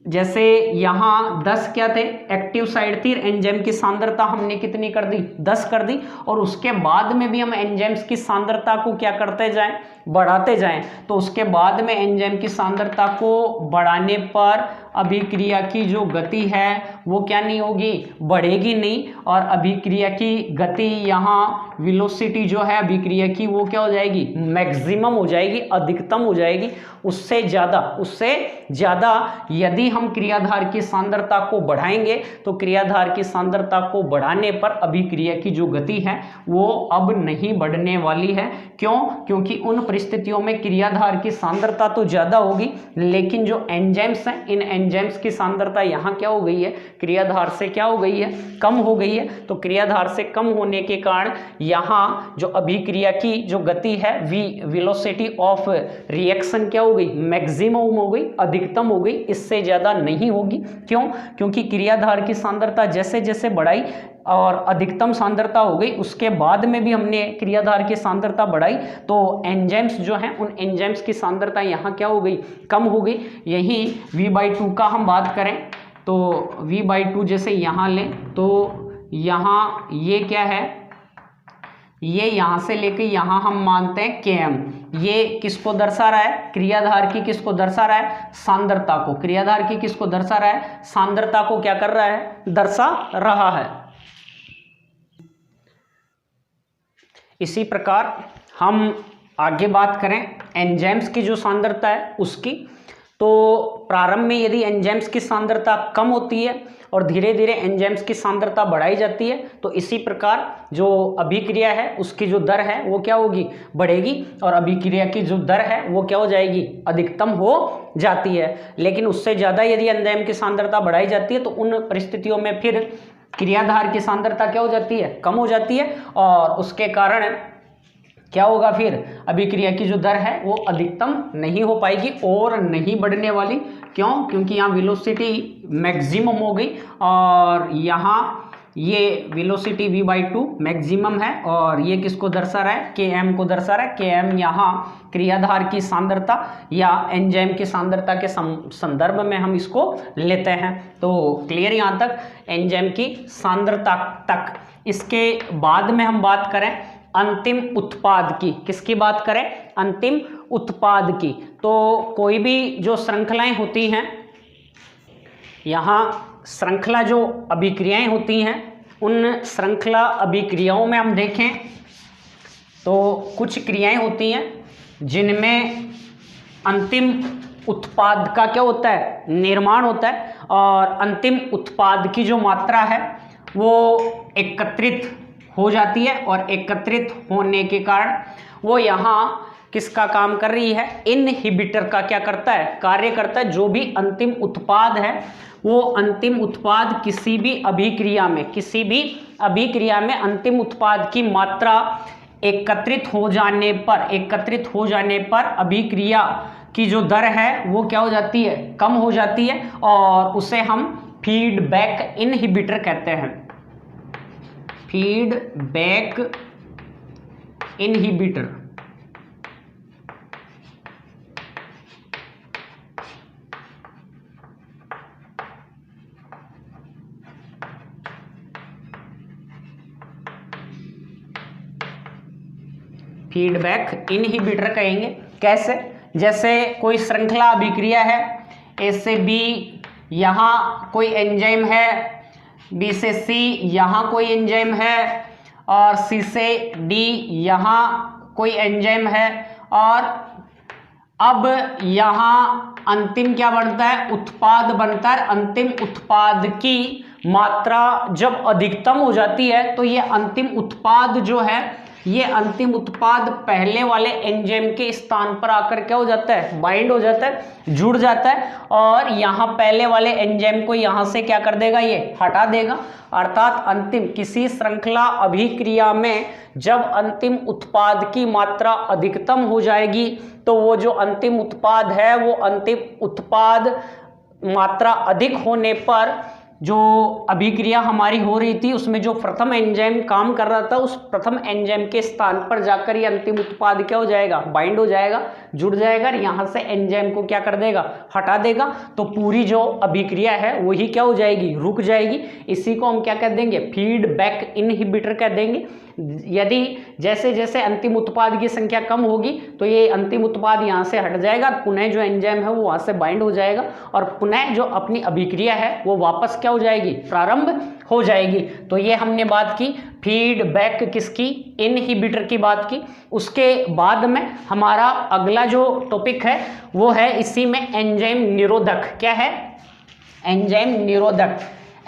Speaker 1: जैसे यहाँ 10 क्या थे, एक्टिव साइड थी, एंजाइम की सांद्रता हमने कितनी कर दी, 10 कर दी, और उसके बाद में भी हम एंजाइम्स की सांद्रता को क्या करते जाएं, बढ़ाते जाएं, तो उसके बाद में एंजाइम की सांद्रता को बढ़ाने पर अभिक्रिया की जो गति है वो क्या नहीं होगी, बढ़ेगी नहीं, और अभिक्रिया की गति यहाँ वेलोसिटी जो है अभिक्रिया की वो क्या हो जाएगी, मैक्सिमम हो जाएगी, अधिकतम हो जाएगी। उससे ज़्यादा यदि हम क्रियाधार की सांद्रता को बढ़ाएंगे तो क्रियाधार की सांद्रता को बढ़ाने पर अभिक्रिया की जो गति है वो अब नहीं बढ़ने वाली है। क्यों? क्योंकि उन परिस्थितियों में क्रियाधार की सांद्रता तो ज़्यादा होगी, लेकिन जो एंजाइम्स हैं, इन एंजाइम्स की सांद्रता यहाँ क्या हो गई है, क्रियाधार से क्या हो गई है, कम हो गई है। तो क्रियाधार से कम होने के कारण यहाँ जो अभिक्रिया की जो गति है, वेलोसिटी ऑफ रिएक्शन क्या हो गई, मैक्सिमम हो गई, अधिकतम हो गई, इससे ज़्यादा नहीं होगी। क्यों? क्योंकि क्रियाधार की सांद्रता जैसे जैसे बढ़ाई और अधिकतम सांद्रता हो गई, उसके बाद में भी हमने क्रियाधार की सांद्रता बढ़ाई, तो एंजाइम्स जो हैं उन एंजाइम्स की सांद्रता यहाँ क्या हो गई, कम हो गई। यही v/2 का हम बात करें तो v/2 जैसे यहाँ लें तो यहाँ ये क्या है, ये यहाँ से लेके यहाँ हम मानते हैं Km। ये किसको दर्शा रहा है, क्रियाधार की किसको दर्शा रहा है, सांद्रता को। क्रियाधार की किसको दर्शा रहा है, सांद्रता को क्या कर रहा है, दर्शा रहा है। इसी प्रकार हम आगे बात करें एंजाइम्स की जो सांद्रता है उसकी, तो प्रारंभ में यदि एंजाइम्स की सांद्रता कम होती है और धीरे धीरे एंजाइम्स की सांद्रता बढ़ाई जाती है, तो इसी प्रकार जो अभिक्रिया है उसकी जो दर है वो क्या होगी, बढ़ेगी, और अभिक्रिया की जो दर है वो क्या हो जाएगी, अधिकतम हो जाती है। लेकिन उससे ज़्यादा यदि एंजाइम की सांद्रता बढ़ाई जाती है तो उन परिस्थितियों में फिर क्रियाधार की सांद्रता क्या हो जाती है, कम हो जाती है, और उसके कारण क्या होगा, फिर अभिक्रिया की जो दर है वो अधिकतम नहीं हो पाएगी और नहीं बढ़ने वाली। क्यों? क्योंकि यहाँ वेलोसिटी मैक्सिमम हो गई, और यहाँ ये वेलोसिटी v/2 मैक्सिमम है, और ये किसको दर्शा रहा है, Km को दर्शा रहा है। Km यहाँ क्रियाधार की सांद्रता या एंजाइम की सांद्रता के संदर्भ में हम इसको लेते हैं। तो क्लियर यहाँ तक एंजाइम की सांद्रता तक। इसके बाद में हम बात करें अंतिम उत्पाद की, किसकी बात करें, अंतिम उत्पाद की। तो कोई भी जो श्रृंखलाएं होती हैं, यहाँ श्रृंखला जो अभिक्रियाएं होती हैं, उन श्रृंखला अभिक्रियाओं में हम देखें तो कुछ क्रियाएं होती हैं जिनमें अंतिम उत्पाद का क्या होता है, निर्माण होता है, और अंतिम उत्पाद की जो मात्रा है वो एकत्रित हो जाती है, और एकत्रित होने के कारण वो यहाँ किसका काम कर रही है, इनहिबिटर का क्या करता है, कार्य करता है। जो भी अंतिम उत्पाद है वो अंतिम उत्पाद किसी भी अभिक्रिया में अंतिम उत्पाद की मात्रा एकत्रित हो जाने पर अभिक्रिया की जो दर है वो क्या हो जाती है, कम हो जाती है, और उसे हम फीडबैक इनहिबिटर कहते हैं। Feedback inhibitor. फीडबैक इनहिबिटर कहेंगे। कैसे? जैसे कोई श्रृंखला अभिक्रिया है, ए से बी, यहाँ कोई एंजाइम है, बी से सी यहाँ कोई एंजाइम है, और सी से डी यहाँ कोई एंजाइम है, और अब यहाँ अंतिम क्या बनता है? उत्पाद बनता है। अंतिम उत्पाद की मात्रा जब अधिकतम हो जाती है तो ये अंतिम उत्पाद जो है, ये अंतिम उत्पाद पहले वाले एंजाइम के स्थान पर आकर क्या हो जाता है? बाइंड हो जाता है, जुड़ जाता है, और यहाँ पहले वाले एंजाइम को यहाँ से क्या कर देगा? ये हटा देगा। अर्थात अंतिम किसी श्रृंखला अभिक्रिया में जब अंतिम उत्पाद की मात्रा अधिकतम हो जाएगी तो वो जो अंतिम उत्पाद है, वो अंतिम उत्पाद मात्रा अधिक होने पर जो अभिक्रिया हमारी हो रही थी उसमें जो प्रथम एंजाइम काम कर रहा था, उस प्रथम एंजाइम के स्थान पर जाकर ये अंतिम उत्पाद क्या हो जाएगा? बाइंड हो जाएगा, जुड़ जाएगा, और यहाँ से एंजाइम को क्या कर देगा? हटा देगा। तो पूरी जो अभिक्रिया है वही क्या हो जाएगी? रुक जाएगी। इसी को हम क्या कह देंगे? फीडबैक इनहिबिटर कह देंगे। यदि जैसे जैसे अंतिम उत्पाद की संख्या कम होगी तो ये अंतिम उत्पाद यहाँ से हट जाएगा, पुनः जो एंजाइम है वो वहाँ से बाइंड हो जाएगा, और पुनः जो अपनी अभिक्रिया है वो वापस क्या हो जाएगी? प्रारंभ हो जाएगी। तो ये हमने बात की फीडबैक किसकी? इनहिबिटर की बात की। उसके बाद में हमारा अगला जो टॉपिक है वो है इसी में एंजाइम निरोधक। क्या है? एंजाइम निरोधक,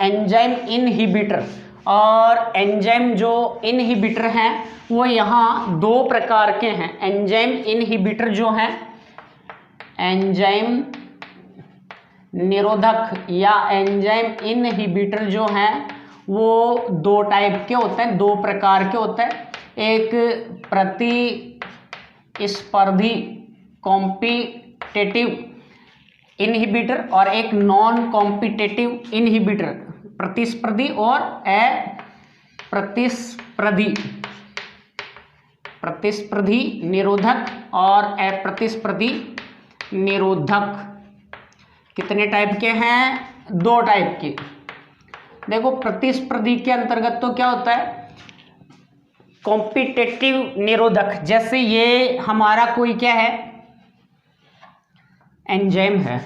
Speaker 1: एंजाइम इनहिबिटर। और एंजाइम जो इनहिबिटर हैं वो यहाँ दो प्रकार के हैं। एंजाइम इनहिबिटर जो हैं, एंजाइम निरोधक या एंजाइम इनहिबिटर जो हैं वो दो टाइप के होते हैं, दो प्रकार के होते हैं। एक प्रतिस्पर्धी कॉम्पिटिटिव इनहिबिटर और एक नॉन कॉम्पिटिटिव इनहिबिटर। प्रतिस्पर्धी और अप्रतिस्पर्धी, प्रतिस्पर्धी निरोधक और अप्रतिस्पर्धी निरोधक कितने टाइप के हैं? दो टाइप के। देखो प्रतिस्पर्धी के अंतर्गत तो क्या होता है? कॉम्पिटिटिव निरोधक। जैसे ये हमारा कोई क्या है? एंजाइम है,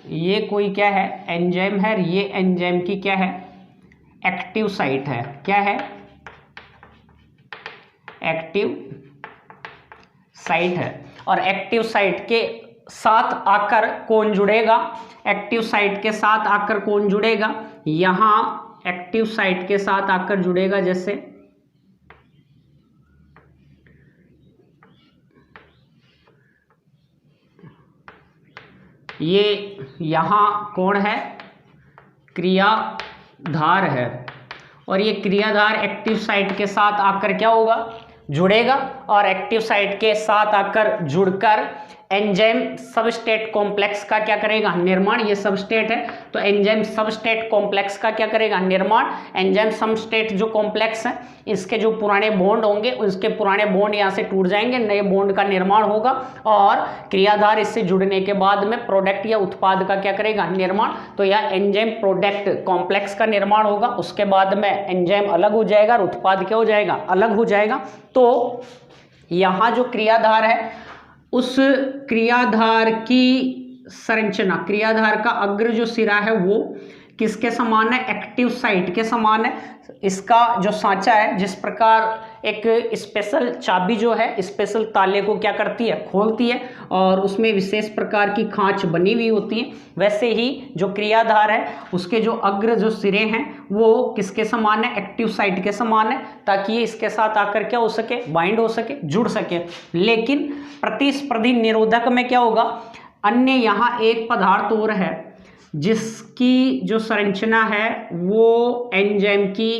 Speaker 1: ये कोई क्या है? एंजाइम है। ये एंजाइम की क्या है? एक्टिव साइट है। क्या है? एक्टिव साइट है। और एक्टिव साइट के साथ आकर कौन जुड़ेगा? एक्टिव साइट के साथ आकर कौन जुड़ेगा? यहाँ एक्टिव साइट के साथ आकर जुड़ेगा, जैसे ये यहाँ कौन है? क्रियाधार है। और ये क्रियाधार एक्टिव साइट के साथ आकर क्या होगा? जुड़ेगा, और एक्टिव साइट के साथ आकर जुड़कर एंजाइम सबस्ट्रेट कॉम्प्लेक्स का क्या करेगा? निर्माण। ये सबस्ट्रेट है तो एंजाइम सबस्ट्रेट कॉम्प्लेक्स का क्या करेगा? निर्माण। एंजाइम सबस्ट्रेट जो कॉम्प्लेक्स है इसके जो पुराने बॉन्ड होंगे उसके पुराने बॉन्ड यहाँ से टूट जाएंगे, नए बॉन्ड का निर्माण होगा, और क्रियाधार इससे जुड़ने के बाद में प्रोडक्ट या उत्पाद का क्या करेगा? निर्माण। तो यह एंजाइम प्रोडक्ट कॉम्प्लेक्स का निर्माण होगा। उसके बाद में एंजाइम अलग हो जाएगा और उत्पाद क्या हो जाएगा? अलग हो जाएगा। तो यहाँ जो क्रियाधार है उस क्रियाधार की संरचना, क्रियाधार का अग्र जो सिरा है वो किसके समान है? एक्टिव साइट के समान है। इसका जो सांचा है, जिस प्रकार एक स्पेशल चाबी जो है स्पेशल ताले को क्या करती है? खोलती है, और उसमें विशेष प्रकार की खांच बनी हुई होती है, वैसे ही जो क्रियाधार है उसके जो अग्र जो सिरे हैं वो किसके समान है? एक्टिव साइट के समान है, ताकि ये इसके साथ आकर क्या हो सके? बाइंड हो सके, जुड़ सके। लेकिन प्रतिस्पर्धी निरोधक में क्या होगा? अन्य यहाँ एक पदार्थ और है जिसकी जो संरचना है वो एंजाइम की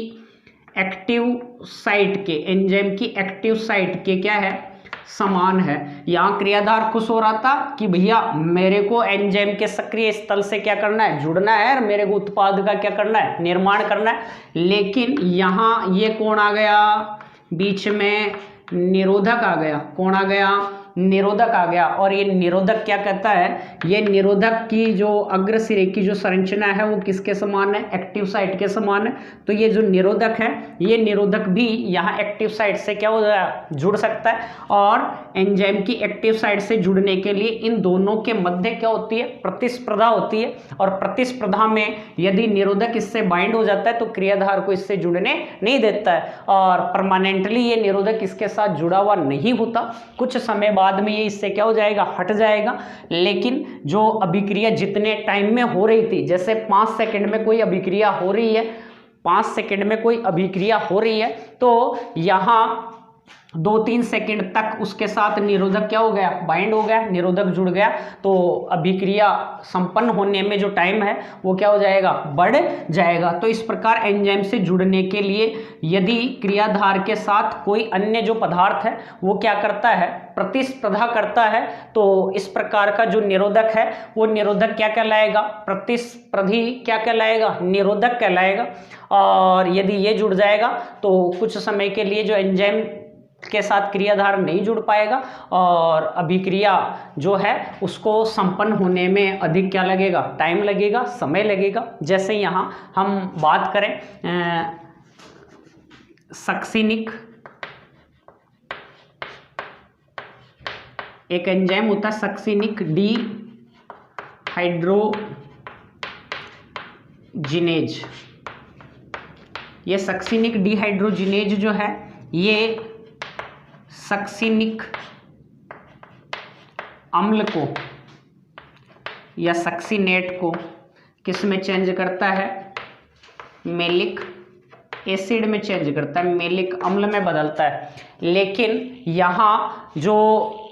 Speaker 1: एक्टिव साइट के, एंजाइम की एक्टिव साइट के क्या है? समान है। यहाँ क्रियाधार खुश हो रहा था कि भैया मेरे को एंजाइम के सक्रिय स्थल से क्या करना है? जुड़ना है, और मेरे को उत्पाद का क्या करना है? निर्माण करना है। लेकिन यहाँ ये कौन आ गया बीच में? निरोधक आ गया। कौन आ गया? निरोधक आ गया। और ये निरोधक क्या कहता है? ये निरोधक की जो अग्र सिरे की जो संरचना है वो किसके समान है? एक्टिव साइट के समान है। तो ये जो निरोधक है, ये निरोधक भी यहाँ एक्टिव साइट से क्या हो जाए? जुड़ सकता है। और एंजाइम की एक्टिव साइट से जुड़ने के लिए इन दोनों के मध्य क्या होती है? प्रतिस्पर्धा होती है। और प्रतिस्पर्धा में यदि निरोधक इससे बाइंड हो जाता है तो क्रियाधार को इससे जुड़ने नहीं देता है, और परमानेंटली ये निरोधक इसके साथ जुड़ा हुआ नहीं होता। कुछ समय बाद में ये इससे क्या हो जाएगा? हट जाएगा। लेकिन जो अभिक्रिया जितने टाइम में हो रही थी, जैसे 5 सेकंड में कोई अभिक्रिया हो रही है, 5 सेकंड में कोई अभिक्रिया हो रही है, तो यहाँ 2-3 सेकंड तक उसके साथ निरोधक क्या हो गया? बाइंड हो गया, निरोधक जुड़ गया। तो अभिक्रिया संपन्न होने में जो टाइम है वो क्या हो जाएगा? बढ़ जाएगा। तो इस प्रकार एंजाइम से जुड़ने के लिए यदि क्रियाधार के साथ कोई अन्य जो पदार्थ है वो क्या करता है? प्रतिस्पर्धा करता है, तो इस प्रकार का जो निरोधक है वो निरोधक क्या कहलाएगा? प्रतिस्पर्धी क्या कहलाएगा? निरोधक कहलाएगा। और यदि ये जुड़ जाएगा तो कुछ समय के लिए जो एंजाइम के साथ क्रियाधार नहीं जुड़ पाएगा और अभिक्रिया जो है उसको संपन्न होने में अधिक क्या लगेगा? टाइम लगेगा, समय लगेगा। जैसे यहाँ हम बात करें सक्सिनिक, एक एंजाइम होता है सक्सिनिक डिहाइड्रोजिनेज। ये सक्सिनिक डिहाइड्रोजिनेज जो है ये सक्सिनिक अम्ल को या सक्सिनेट को किस में चेंज करता है? मेलिक एसिड में चेंज करता है, मेलिक अम्ल में बदलता है। लेकिन यहाँ जो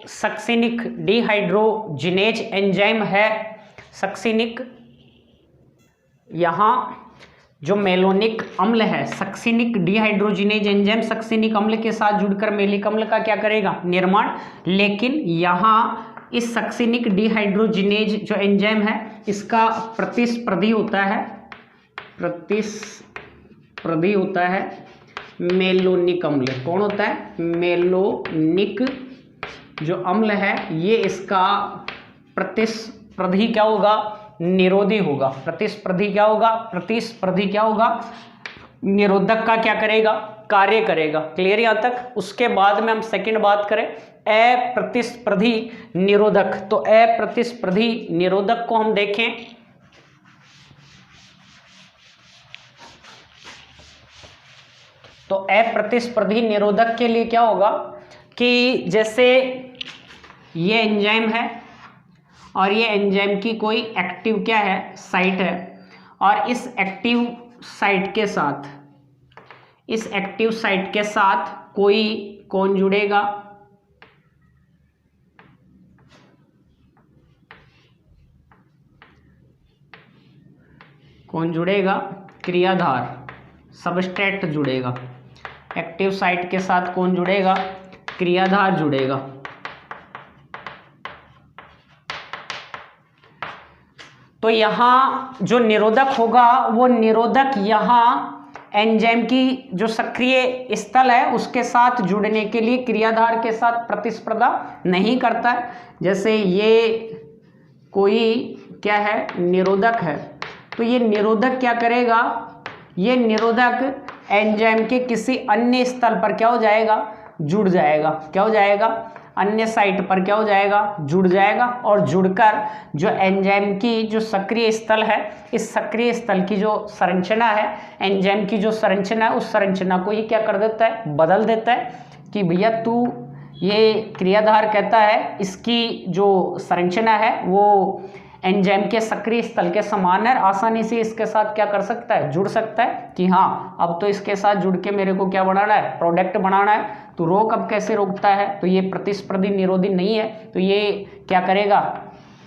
Speaker 1: सक्सिनिक डिहाइड्रोजिनेज एंजाइम है, सक्सिनिक, यहाँ जो मेलोनिक अम्ल है, सक्सिनिक डिहाइड्रोजिनेज एंजाइम सक्सिनिक अम्ल के साथ जुड़कर मेलिक अम्ल का क्या करेगा? निर्माण। लेकिन यहाँ इस सक्सिनिक डिहाइड्रोजिनेज जो एंजाइम है इसका प्रतिस्पर्धी होता है, प्रतिस्पर्धी होता है मेलोनिक अम्ल। कौन होता है? मेलोनिक जो अम्ल है ये इसका प्रतिस्पर्धी क्या होगा? निरोधी होगा। प्रतिस्पर्धी क्या होगा? प्रतिस्पर्धी क्या होगा? निरोधक का क्या करेगा? कार्य करेगा। क्लियर यहां तक? उसके बाद में हम सेकंड बात करें अप्रतिस्पर्धी निरोधक। तो अप्रतिस्पर्धी निरोधक को हम देखें, तो अप्रतिस्पर्धी निरोधक के लिए क्या होगा कि जैसे ये एंजाइम है और ये एंजाइम की कोई एक्टिव क्या है? साइट है, और इस एक्टिव साइट के साथ, इस एक्टिव साइट के साथ कोई कौन जुड़ेगा? कौन जुड़ेगा? क्रियाधार, सबस्ट्रेट जुड़ेगा। एक्टिव साइट के साथ कौन जुड़ेगा? क्रियाधार जुड़ेगा। तो यहाँ जो निरोधक होगा वो निरोधक यहाँ एंजाइम की जो सक्रिय स्थल है उसके साथ जुड़ने के लिए क्रियाधार के साथ प्रतिस्पर्धा नहीं करता है। जैसे ये कोई क्या है? निरोधक है, तो ये निरोधक क्या करेगा? ये निरोधक एंजाइम के किसी अन्य स्थल पर क्या हो जाएगा? जुड़ जाएगा। क्या हो जाएगा? अन्य साइट पर क्या हो जाएगा? जुड़ जाएगा। और जुड़कर जो एंजाइम की जो सक्रिय स्थल है, इस सक्रिय स्थल की जो संरचना है, एंजाइम की जो संरचना है, उस संरचना को ये क्या कर देता है? बदल देता है कि भैया तू, ये क्रियाधार कहता है इसकी जो संरचना है वो एंजाइम के सक्रिय स्थल के समान है, आसानी से इसके साथ क्या कर सकता है? जुड़ सकता है कि हाँ अब तो इसके साथ जुड़ के मेरे को क्या बनाना है? प्रोडक्ट बनाना है। तो रोक अब कैसे रोकता है? तो ये प्रतिस्पर्धी निरोधी नहीं है, तो ये क्या करेगा?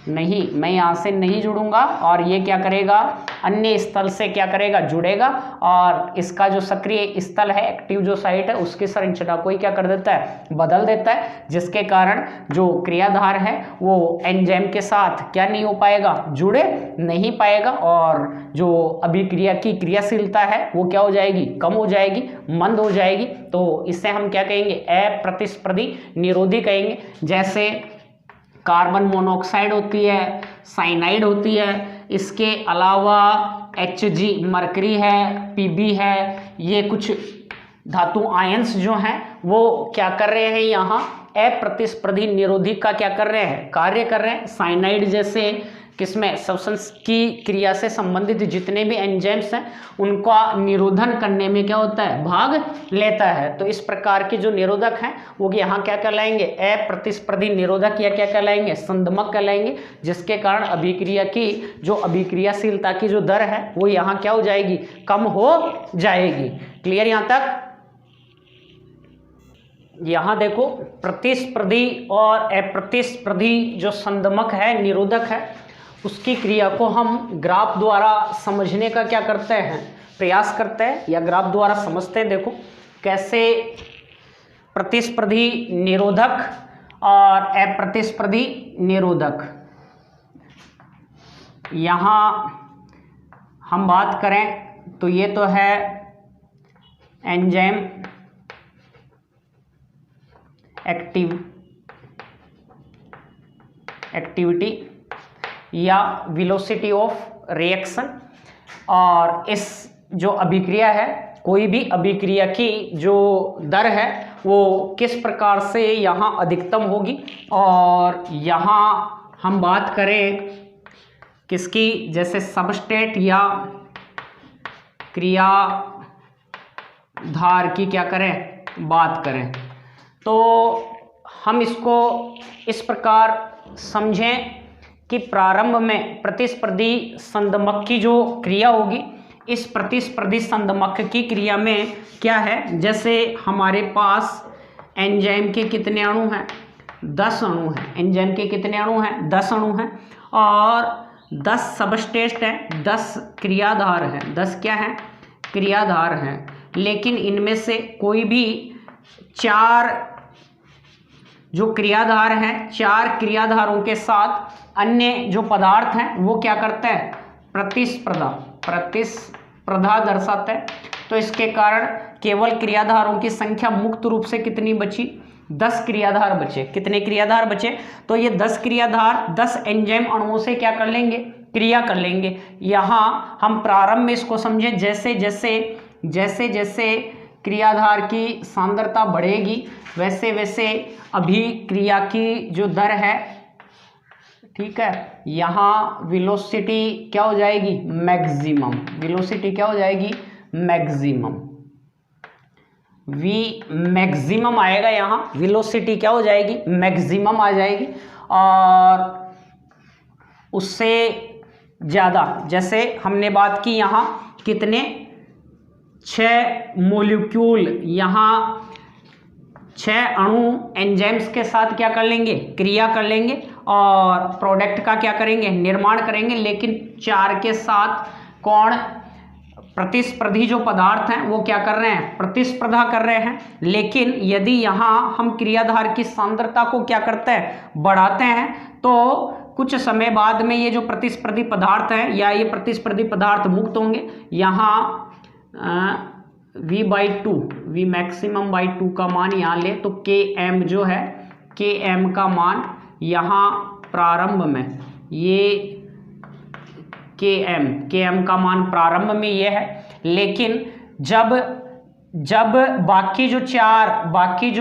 Speaker 1: नहीं, मैं यहाँ से नहीं जुड़ूंगा और ये क्या करेगा, अन्य स्थल से क्या करेगा, जुड़ेगा और इसका जो सक्रिय स्थल है, एक्टिव जो साइट है, उसकी संरचना को ही क्या कर देता है, बदल देता है, जिसके कारण जो क्रियाधार है वो एंजाइम के साथ क्या नहीं हो पाएगा, जुड़े नहीं पाएगा और जो अभिक्रिया की क्रियाशीलता है वो क्या हो जाएगी, कम हो जाएगी, मंद हो जाएगी। तो इससे हम क्या कहेंगे, अप्रतिस्पर्धी निरोधी कहेंगे। जैसे कार्बन मोनोऑक्साइड होती है, साइनाइड होती है, इसके अलावा Hg मरकरी है, Pb है, ये कुछ धातु आयंस जो हैं वो क्या कर रहे हैं, यहाँ अप्रतिस्पर्धी निरोधी का क्या कर रहे हैं, कार्य कर रहे हैं। साइनाइड जैसे किसमें, सब्सटेंस की क्रिया से संबंधित जितने भी एंजाइम्स हैं उनका निरोधन करने में क्या होता है, भाग लेता है। तो इस प्रकार के जो निरोधक हैं वो यहाँ क्या कहलाएंगे, अप्रतिस्पर्धी निरोधक या क्या कहलाएंगे, संदमक कहलाएंगे, जिसके कारण अभिक्रिया की जो अभिक्रियाशीलता की जो दर है वो यहाँ क्या हो जाएगी, कम हो जाएगी। क्लियर यहाँ तक? यहाँ देखो, प्रतिस्पर्धी और अप्रतिस्पर्धी जो संदमक है, निरोधक है, उसकी क्रिया को हम ग्राफ द्वारा समझने का क्या करते हैं, प्रयास करते हैं या ग्राफ द्वारा समझते हैं। देखो कैसे प्रतिस्पर्धी निरोधक और अप्रतिस्पर्धी निरोधक, यहाँ हम बात करें तो ये तो है एंजाइम एक्टिविटी या वेलोसिटी ऑफ रिएक्शन, और इस जो अभिक्रिया है, कोई भी अभिक्रिया की जो दर है वो किस प्रकार से यहाँ अधिकतम होगी। और यहाँ हम बात करें किसकी, जैसे सबस्ट्रेट या क्रियाधार की क्या करें, बात करें, तो हम इसको इस प्रकार समझें कि प्रारंभ में प्रतिस्पर्धी संदमक की जो क्रिया होगी, इस प्रतिस्पर्धी संदमक की क्रिया में क्या है, जैसे हमारे पास एंजाइम के कितने अणु हैं, 10 अणु हैं। एंजाइम के कितने अणु हैं, 10 अणु हैं और 10 सबस्ट्रेट हैं, 10 क्रियाधार हैं। 10 क्या हैं, क्रियाधार हैं। लेकिन इनमें से कोई भी 4 जो क्रियाधार हैं, 4 क्रियाधारों के साथ अन्य जो पदार्थ हैं वो क्या करते हैं, प्रतिस्पर्धा दर्शाते हैं। तो इसके कारण केवल क्रियाधारों की संख्या मुक्त रूप से कितनी बची, 10 क्रियाधार बचे। कितने क्रियाधार बचे, तो ये 10 क्रियाधार 10 एंजाइम अणुओं से क्या कर लेंगे, क्रिया कर लेंगे। यहाँ हम प्रारंभ में इसको समझें, जैसे जैसे क्रियाधार की सांद्रता बढ़ेगी वैसे वैसे अभिक्रिया की जो दर है, ठीक है, यहाँ वेलोसिटी क्या हो जाएगी, मैक्सिमम। वेलोसिटी क्या हो जाएगी, मैक्सिमम। वी मैक्सिमम आएगा, यहाँ वेलोसिटी क्या हो जाएगी, मैक्सिमम आ जाएगी। और उससे ज़्यादा, जैसे हमने बात की यहाँ कितने, 6 मोलिक्यूल, यहाँ 6 अणु एंजाइम्स के साथ क्या कर लेंगे, क्रिया कर लेंगे और प्रोडक्ट का क्या करेंगे, निर्माण करेंगे। लेकिन 4 के साथ कौन, प्रतिस्पर्धी जो पदार्थ हैं वो क्या कर रहे हैं, प्रतिस्पर्धा कर रहे हैं। लेकिन यदि यहाँ हम क्रियाधार की सांद्रता को क्या करते हैं, बढ़ाते हैं, तो कुछ समय बाद में ये जो प्रतिस्पर्धी पदार्थ हैं या ये प्रतिस्पर्धी पदार्थ मुक्त होंगे। यहाँ V/2, V मैक्सिमम बाई 2 का मान यहाँ ले तो Km जो है, Km का मान यहाँ प्रारंभ में ये Km का मान प्रारंभ में ये है। लेकिन जब बाकी जो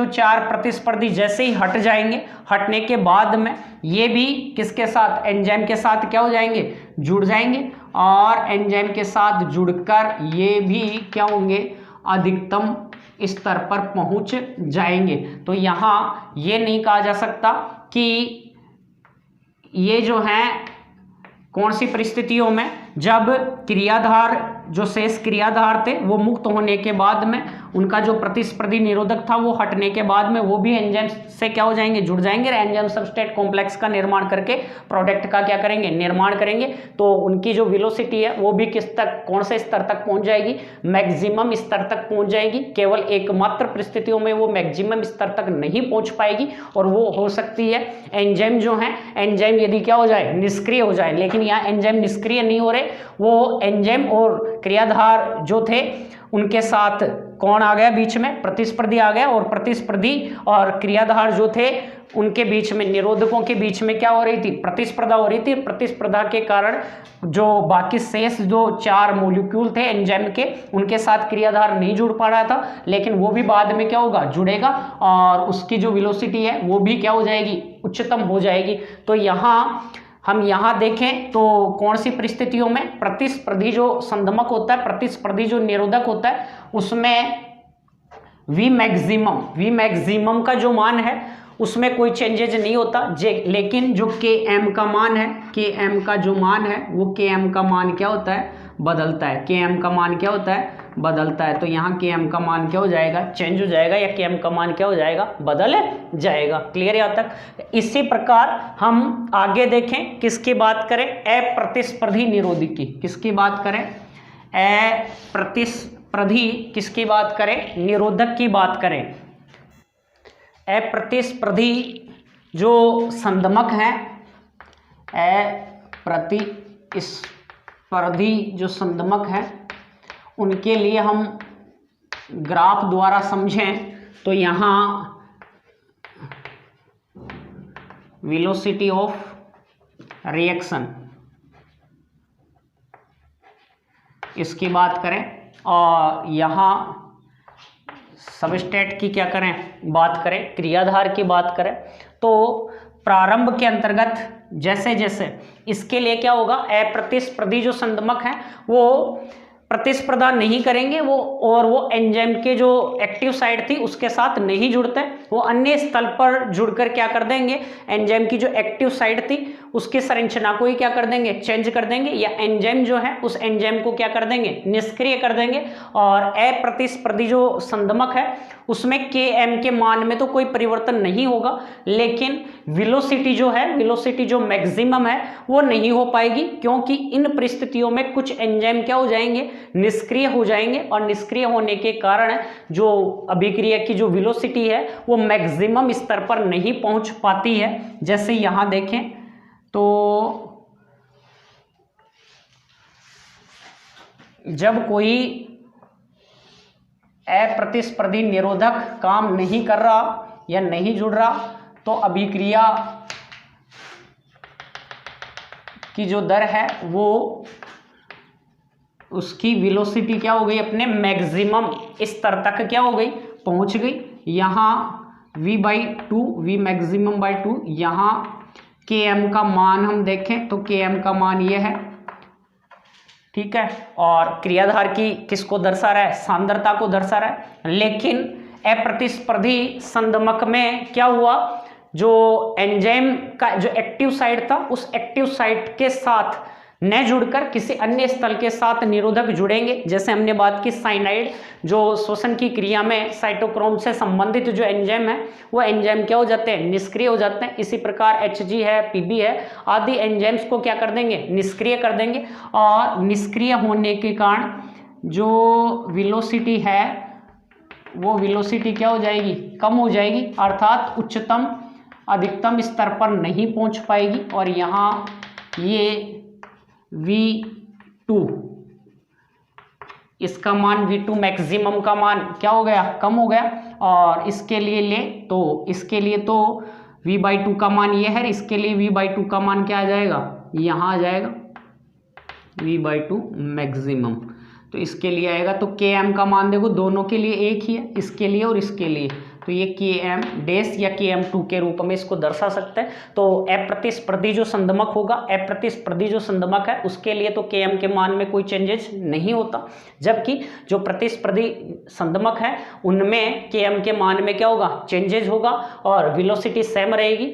Speaker 1: चार प्रतिस्पर्धी जैसे ही हट जाएंगे, हटने के बाद में ये भी किसके साथ, एंजाइम के साथ क्या हो जाएंगे, जुड़ जाएंगे और एंजाइम के साथ जुड़कर ये भी क्या होंगे, अधिकतम स्तर पर पहुंच जाएंगे। तो यहाँ ये नहीं कहा जा सकता कि ये जो हैं कौन सी परिस्थितियों में, जब क्रियाधार जो शेष क्रियाधार थे वो मुक्त होने के बाद में उनका जो प्रतिस्पर्धी निरोधक था वो हटने के बाद में वो भी एंजाइम से क्या हो जाएंगे, जुड़ जाएंगे, एंजाइम सबस्ट्रेट कॉम्प्लेक्स का निर्माण करके प्रोडक्ट का क्या करेंगे, निर्माण करेंगे। तो उनकी जो वेलोसिटी है वो भी किस तक, कौन से स्तर तक पहुंच जाएगी, मैक्सिमम स्तर तक पहुंच जाएगी। केवल एकमात्र परिस्थितियों में वो मैक्सिमम स्तर तक नहीं पहुंच पाएगी और वो हो सकती है एंजाइम जो है, एंजाइम यदि क्या हो जाए, निष्क्रिय हो जाए। लेकिन यहाँ एंजाइम निष्क्रिय नहीं हो रहे, वो एंजाइम और क्रियाधार जो थे उनके साथ कौन आ गया बीच में, प्रतिस्पर्धी आ गया, और प्रतिस्पर्धी और क्रियाधार जो थे उनके बीच में, निरोधकों के बीच में क्या हो रही थी, प्रतिस्पर्धा हो रही थी। प्रतिस्पर्धा के कारण जो बाकी शेष जो 4 मॉलिक्यूल थे एंजाइम के, उनके साथ क्रियाधार नहीं जुड़ पा रहा था, लेकिन वो भी बाद में क्या होगा, जुड़ेगा और उसकी जो वेलोसिटी है वो भी क्या हो जाएगी, उच्चतम हो जाएगी। तो यहाँ हम यहाँ देखें तो कौन सी परिस्थितियों में प्रतिस्पर्धी जो संदमक होता है, प्रतिस्पर्धी जो निरोधक होता है, उसमें वी मैक्सिमम का जो मान है उसमें कोई चेंजेज नहीं होता। लेकिन जो Km का मान है, Km का जो मान है वो Km का मान क्या होता है, बदलता है। Km का मान क्या होता है, बदलता है। तो यहाँ Km का मान क्या हो जाएगा, चेंज हो जाएगा, या Km का मान क्या हो जाएगा, बदल जाएगा। क्लियर यहाँ तक। इसी प्रकार हम आगे देखें, किसकी बात करें, अप्रतिस्पर्धी निरोधकी, किसकी बात करें, अप्रतिस्पर्धी किसकी बात करें, निरोधक की बात करें। अप्रतिस्पर्धी जो संदमक हैं, अप्रतिस्पर्धी जो संदमक हैं, उनके लिए हम ग्राफ द्वारा समझें तो यहाँ वेलोसिटी ऑफ रिएक्शन इसकी बात करें और यहाँ सबस्ट्रेट की क्या करें, बात करें, क्रियाधार की बात करें। तो प्रारंभ के अंतर्गत जैसे जैसे इसके लिए क्या होगा, अप्रतिस्पर्धी जो संदमक हैं वो प्रतिस्पर्धा नहीं करेंगे, वो एंजाइम के जो एक्टिव साइट थी उसके साथ नहीं जुड़ते, वो अन्य स्थल पर जुड़कर क्या कर देंगे, एंजाइम की जो एक्टिव साइट थी उसकी संरचना को ही क्या कर देंगे, चेंज कर देंगे, या एंजाइम जो है उस एंजाइम को क्या कर देंगे, निष्क्रिय कर देंगे। और अप्रतिस्पर्धी जो संदमक है उसमें Km के मान में तो कोई परिवर्तन नहीं होगा, लेकिन वेलोसिटी जो है, वेलोसिटी जो मैक्सिमम है वो नहीं हो पाएगी, क्योंकि इन परिस्थितियों में कुछ एंजाइम क्या हो जाएंगे, निष्क्रिय हो जाएंगे, और निष्क्रिय होने के कारण जो अभिक्रिया की जो वेलोसिटी है वो मैक्सिमम स्तर पर नहीं पहुंच पाती है। जैसे यहां देखें तो जब कोई अप्रतिस्पर्धी निरोधक काम नहीं कर रहा या नहीं जुड़ रहा तो अभिक्रिया की जो दर है वो उसकी वेलोसिटी क्या हो गई, अपने मैक्सिमम स्तर तक क्या हो गई, पहुंच गई। यहाँ v/2, v मैक्सिमम बाई 2, यहाँ Km का मान हम देखें तो Km का मान ये है, ठीक है, और क्रियाधार की किसको दर्शा रहा है, सांद्रता को दर्शा रहा है। लेकिन अप्रतिस्पर्धी संदमक में क्या हुआ, जो एंजाइम का जो एक्टिव साइट था उस एक्टिव साइट के साथ न जुड़कर किसी अन्य स्थल के साथ निरोधक जुड़ेंगे। जैसे हमने बात की साइनाइड, जो श्वसन की क्रिया में साइटोक्रोम से संबंधित जो एंजाइम है वो एंजाइम क्या हो जाते हैं, निष्क्रिय हो जाते हैं। इसी प्रकार Hg है, Pb है, आदि एंजाइम्स को क्या कर देंगे, निष्क्रिय कर देंगे। और निष्क्रिय होने के कारण जो वेलोसिटी है वो वेलोसिटी क्या हो जाएगी, कम हो जाएगी, अर्थात उच्चतम अधिकतम स्तर पर नहीं पहुंच पाएगी। और यहाँ ये V2, इसका मान V2 मैक्सिमम का मान क्या हो गया, कम हो गया। और इसके लिए ले तो इसके लिए तो V/2 का मान ये है, इसके लिए V/2 का मान क्या आ जाएगा, यहाँ आ जाएगा V/2 मैक्सिमम। तो इसके लिए आएगा तो Km का मान देखो दोनों के लिए एक ही है, इसके लिए और इसके लिए, तो तो ये Km डैश या Km2 के रूप में इसको दर्शा सकते हैं। तो अप्रतिस्पर्धी जो संदमक होगा, अप्रतिस्पर्धी जो संदमक है उसके लिए तो Km के मान में कोई चेंजेस नहीं होता, जबकि जो प्रतिस्पर्धी संदमक है उनमें Km के मान में क्या होगा, चेंजेस होगा और वेलोसिटी सेम रहेगी,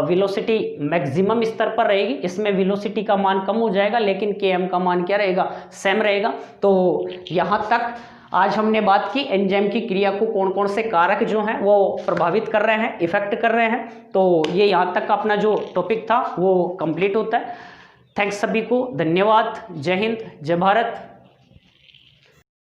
Speaker 1: वेलोसिटी मैक्सिमम स्तर पर रहेगी। इसमें वेलोसिटी का मान कम हो जाएगा लेकिन Km का मान क्या रहेगा, सेम रहेगा। तो यहाँ तक आज हमने बात की एंजाइम की क्रिया को कौन कौन से कारक जो हैं वो प्रभावित कर रहे हैं, इफेक्ट कर रहे हैं। तो ये यहाँ तक का अपना जो टॉपिक था वो कंप्लीट होता है। थैंक्स सभी को, धन्यवाद, जय हिंद, जय भारत।